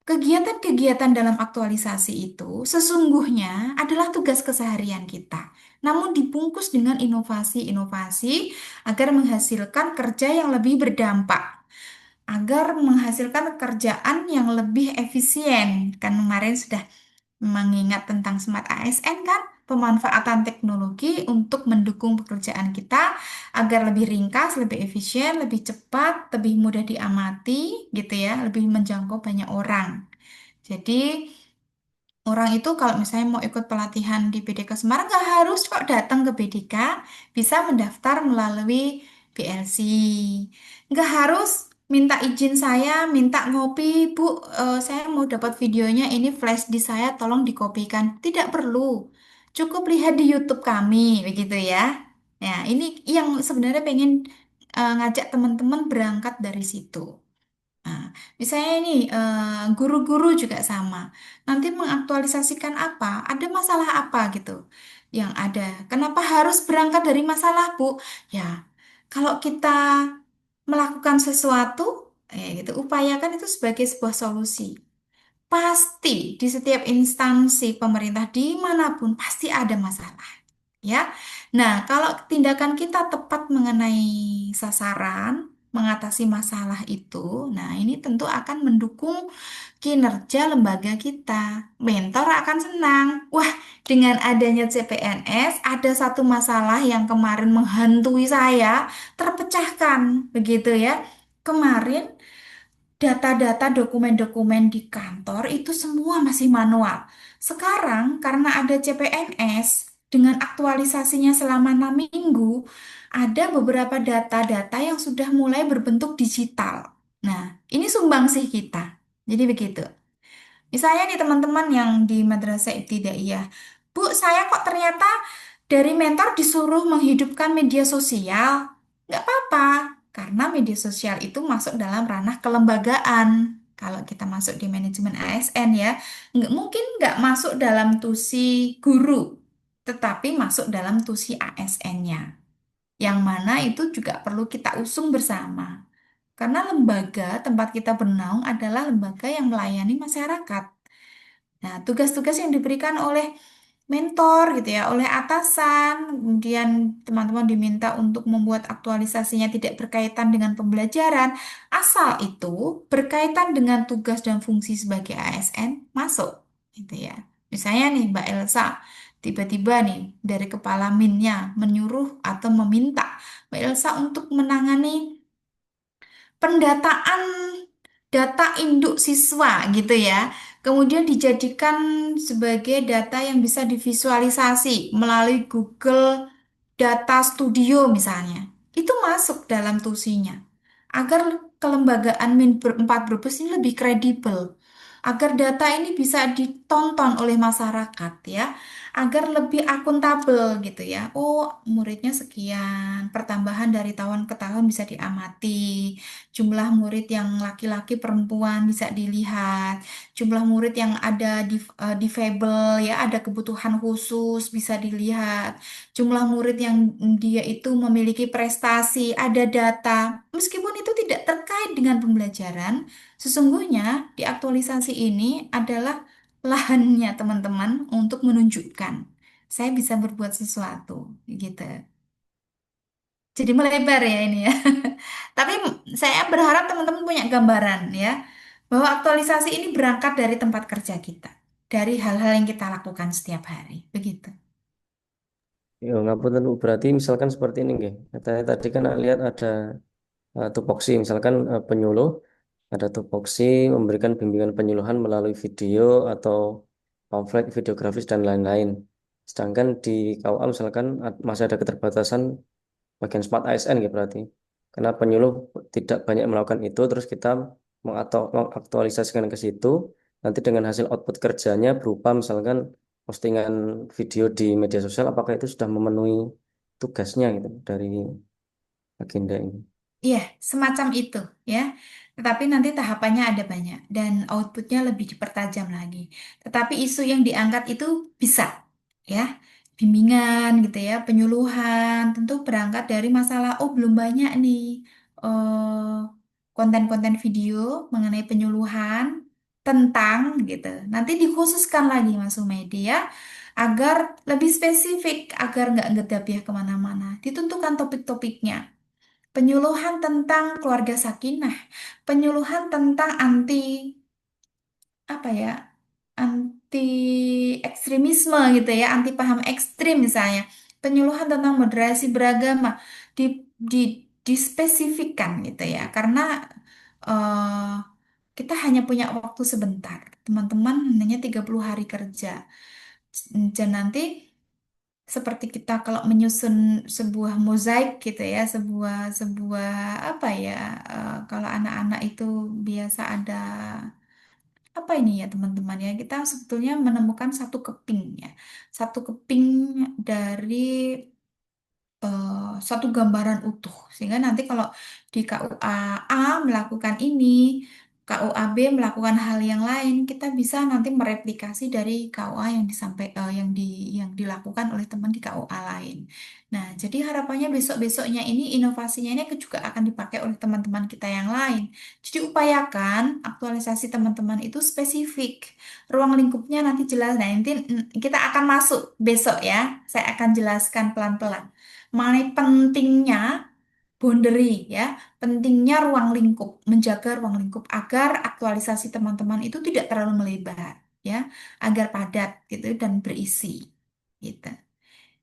kegiatan-kegiatan dalam aktualisasi itu sesungguhnya adalah tugas keseharian kita. Namun dibungkus dengan inovasi-inovasi agar menghasilkan kerja yang lebih berdampak agar menghasilkan kerjaan yang lebih efisien. Kan kemarin sudah mengingat tentang Smart ASN kan, pemanfaatan teknologi untuk mendukung pekerjaan kita agar lebih ringkas, lebih efisien, lebih cepat, lebih mudah diamati gitu ya, lebih menjangkau banyak orang. Jadi orang itu kalau misalnya mau ikut pelatihan di BDK Semarang nggak harus kok datang ke BDK, bisa mendaftar melalui BLC. Nggak harus minta izin saya, minta ngopi, Bu, saya mau dapat videonya ini flash di saya, tolong dikopikan. Tidak perlu, cukup lihat di YouTube kami, begitu ya. Ya, ini yang sebenarnya pengen ngajak teman-teman berangkat dari situ. Nah, misalnya ini guru-guru juga sama. Nanti mengaktualisasikan apa? Ada masalah apa gitu yang ada. Kenapa harus berangkat dari masalah, Bu? Ya, kalau kita melakukan sesuatu, gitu, upayakan itu sebagai sebuah solusi. Pasti di setiap instansi pemerintah dimanapun pasti ada masalah. Ya, nah kalau tindakan kita tepat mengenai sasaran, mengatasi masalah itu, nah ini tentu akan mendukung kinerja lembaga kita. Mentor akan senang. Wah, dengan adanya CPNS, ada satu masalah yang kemarin menghantui saya, terpecahkan, begitu ya. Kemarin data-data dokumen-dokumen di kantor itu semua masih manual. Sekarang karena ada CPNS dengan aktualisasinya selama 6 minggu, ada beberapa data-data yang sudah mulai berbentuk digital. Nah, ini sumbangsih kita. Jadi begitu. Misalnya nih teman-teman yang di Madrasah Ibtidaiyah, Bu, saya kok ternyata dari mentor disuruh menghidupkan media sosial. Nggak apa-apa, karena media sosial itu masuk dalam ranah kelembagaan. Kalau kita masuk di manajemen ASN ya, mungkin nggak masuk dalam tusi guru, tetapi masuk dalam tusi ASN-nya. Yang mana itu juga perlu kita usung bersama. Karena lembaga tempat kita bernaung adalah lembaga yang melayani masyarakat. Nah, tugas-tugas yang diberikan oleh mentor gitu ya, oleh atasan, kemudian teman-teman diminta untuk membuat aktualisasinya tidak berkaitan dengan pembelajaran, asal itu berkaitan dengan tugas dan fungsi sebagai ASN masuk gitu ya. Misalnya nih Mbak Elsa, tiba-tiba nih dari kepala minnya menyuruh atau meminta Mbak Elsa untuk menangani pendataan data induk siswa gitu ya. Kemudian dijadikan sebagai data yang bisa divisualisasi melalui Google Data Studio misalnya. Itu masuk dalam tusinya. agar kelembagaan Min 4 Brebes ini lebih kredibel, agar data ini bisa ditonton oleh masyarakat ya, agar lebih akuntabel gitu ya. Oh, muridnya sekian, pertambahan dari tahun ke tahun bisa diamati, jumlah murid yang laki-laki perempuan bisa dilihat, jumlah murid yang ada difabel ya, ada kebutuhan khusus bisa dilihat, jumlah murid yang dia itu memiliki prestasi, ada data. Meskipun itu tidak terkait dengan pembelajaran, sesungguhnya di aktualisasi ini adalah lahannya teman-teman untuk menunjukkan saya bisa berbuat sesuatu gitu. Jadi melebar ya ini ya. Tapi saya berharap teman-teman punya gambaran ya, bahwa aktualisasi ini berangkat dari tempat kerja kita, dari hal-hal yang kita lakukan setiap hari. Begitu. Ya, ngapunten Bu. Berarti misalkan seperti ini nggih. Katanya tadi kan lihat ada tupoksi, misalkan penyuluh, ada tupoksi memberikan bimbingan penyuluhan melalui video atau pamflet, videografis dan lain-lain. Sedangkan di KUA misalkan masih ada keterbatasan bagian Smart ASN gitu berarti. Karena penyuluh tidak banyak melakukan itu, terus kita mengaktualisasikan ke situ, nanti dengan hasil output kerjanya berupa misalkan postingan video di media sosial, apakah itu sudah memenuhi tugasnya gitu dari agenda ini? Iya, semacam itu ya. Tetapi nanti tahapannya ada banyak dan outputnya lebih dipertajam lagi. Tetapi isu yang diangkat itu bisa ya, bimbingan gitu ya, penyuluhan tentu berangkat dari masalah oh belum banyak nih konten-konten video mengenai penyuluhan tentang gitu. Nanti dikhususkan lagi masuk media agar lebih spesifik, agar nggak ngedapiah kemana-mana. Ditentukan topik-topiknya, penyuluhan tentang keluarga sakinah, penyuluhan tentang anti apa ya, anti ekstremisme gitu ya, anti paham ekstrim misalnya, penyuluhan tentang moderasi beragama di di dispesifikkan gitu ya, karena eh, kita hanya punya waktu sebentar, teman-teman hanya 30 hari kerja. Dan nanti seperti kita kalau menyusun sebuah mozaik gitu ya, sebuah sebuah apa ya, kalau anak-anak itu biasa ada apa ini ya teman-teman ya, kita sebetulnya menemukan satu keping ya, satu keping dari satu gambaran utuh, sehingga nanti kalau di KUA A melakukan ini, KUA B melakukan hal yang lain, kita bisa nanti mereplikasi dari KUA yang yang dilakukan oleh teman di KUA lain. Nah, jadi harapannya besok-besoknya ini inovasinya ini juga akan dipakai oleh teman-teman kita yang lain. Jadi upayakan aktualisasi teman-teman itu spesifik, ruang lingkupnya nanti jelas. Nah, nanti kita akan masuk besok ya, saya akan jelaskan pelan-pelan mengenai pentingnya boundary ya, pentingnya ruang lingkup, menjaga ruang lingkup agar aktualisasi teman-teman itu tidak terlalu melebar ya, agar padat gitu dan berisi gitu.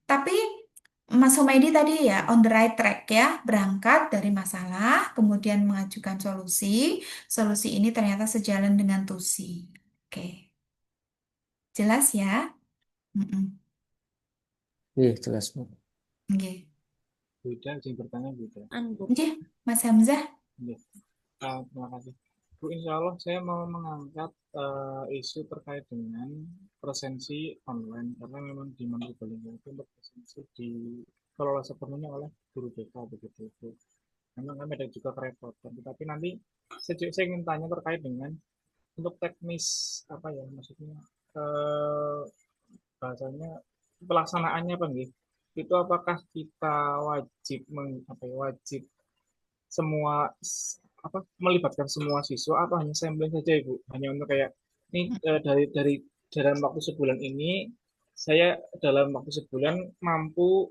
Tapi Mas Humaydi tadi ya on the right track ya, berangkat dari masalah, kemudian mengajukan solusi. Solusi ini ternyata sejalan dengan TUSI. Oke, jelas ya? Mm-mm. Iya, jelas Bu. Oke. Beda, izin bertanya beda. Oke, Mas Hamzah. Iya. Terima kasih. Bu, insya Allah saya mau mengangkat isu terkait dengan presensi online karena memang di Mandalika itu untuk presensi dikelola sepenuhnya oleh guru BK begitu Bu. Memang kami ada juga kerepotan, tetapi nanti saya ingin tanya terkait dengan untuk teknis apa ya maksudnya eh, bahasanya pelaksanaannya apa nih? Itu apakah kita wajib apa ya, wajib semua apa melibatkan semua siswa atau hanya sampling saja Ibu? Hanya untuk kayak ini dari dalam waktu sebulan ini saya dalam waktu sebulan mampu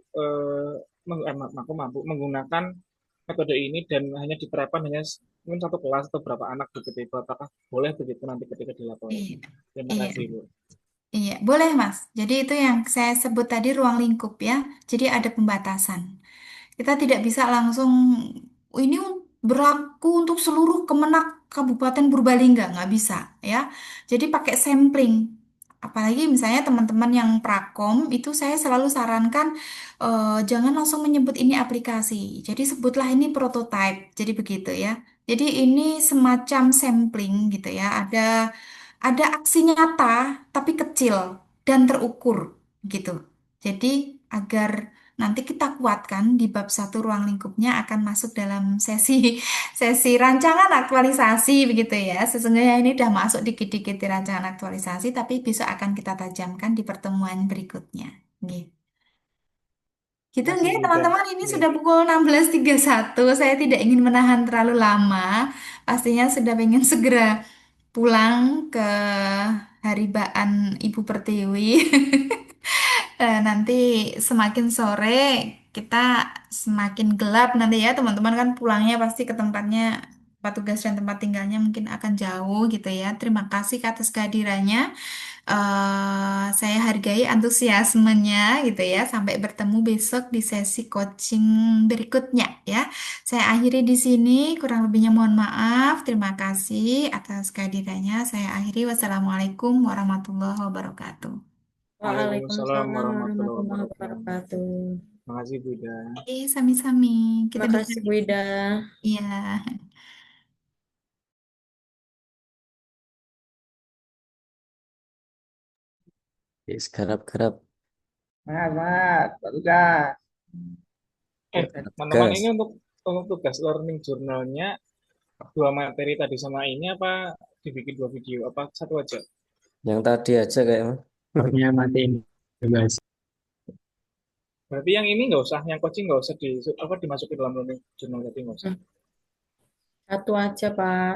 mampu menggunakan metode ini dan hanya diterapkan hanya mungkin satu kelas atau berapa anak begitu Ibu. Apakah boleh begitu nanti ketika dilaporkan? Iya, Terima iya. kasih Ibu. Iya, boleh Mas. Jadi itu yang saya sebut tadi ruang lingkup ya. Jadi ada pembatasan. Kita tidak bisa langsung "Oh, ini berlaku untuk seluruh Kemenak Kabupaten Purbalingga, nggak bisa ya. Jadi pakai sampling. Apalagi misalnya teman-teman yang prakom itu saya selalu sarankan jangan langsung menyebut ini aplikasi. Jadi sebutlah ini prototype. Jadi begitu ya. Jadi ini semacam sampling gitu ya. Ada aksi nyata tapi kecil dan terukur gitu. Jadi agar nanti kita kuatkan di bab satu ruang lingkupnya akan masuk dalam sesi sesi rancangan aktualisasi begitu ya. Sesungguhnya ini udah masuk dikit-dikit di rancangan aktualisasi, tapi besok akan kita tajamkan di pertemuan berikutnya. Gitu. Gitu Masih nggih, Buddha. teman-teman, ini Iya. sudah pukul 16.31. Saya tidak ingin menahan terlalu lama. Pastinya sudah ingin segera pulang ke haribaan Ibu Pertiwi. Nanti semakin sore kita semakin gelap nanti ya teman-teman kan pulangnya pasti ke tempatnya tempat tugas dan tempat tinggalnya mungkin akan jauh gitu ya. Terima kasih atas kehadirannya. Saya hargai antusiasmenya gitu ya. Sampai bertemu besok di sesi coaching berikutnya ya. Saya akhiri di sini. Kurang lebihnya mohon maaf. Terima kasih atas kehadirannya. Saya akhiri. Wassalamualaikum warahmatullahi wabarakatuh. Waalaikumsalam Waalaikumsalam warahmatullahi warahmatullahi wabarakatuh. wabarakatuh. Makasih Buddha. Oke, sami-sami. Kita bisa. Makasih Bu Ida. Iya. Garap-garap. Selamat, Pak Tugas. Teman-teman Gas. ini untuk tugas learning journalnya dua materi tadi sama ini apa dibikin dua video apa satu aja? Yang tadi aja kayaknya. Pokoknya matiin dulu aja. Berarti yang ini nggak usah, yang coaching nggak usah dimasukin dalam learning journal tadi nggak usah. Satu aja Pak.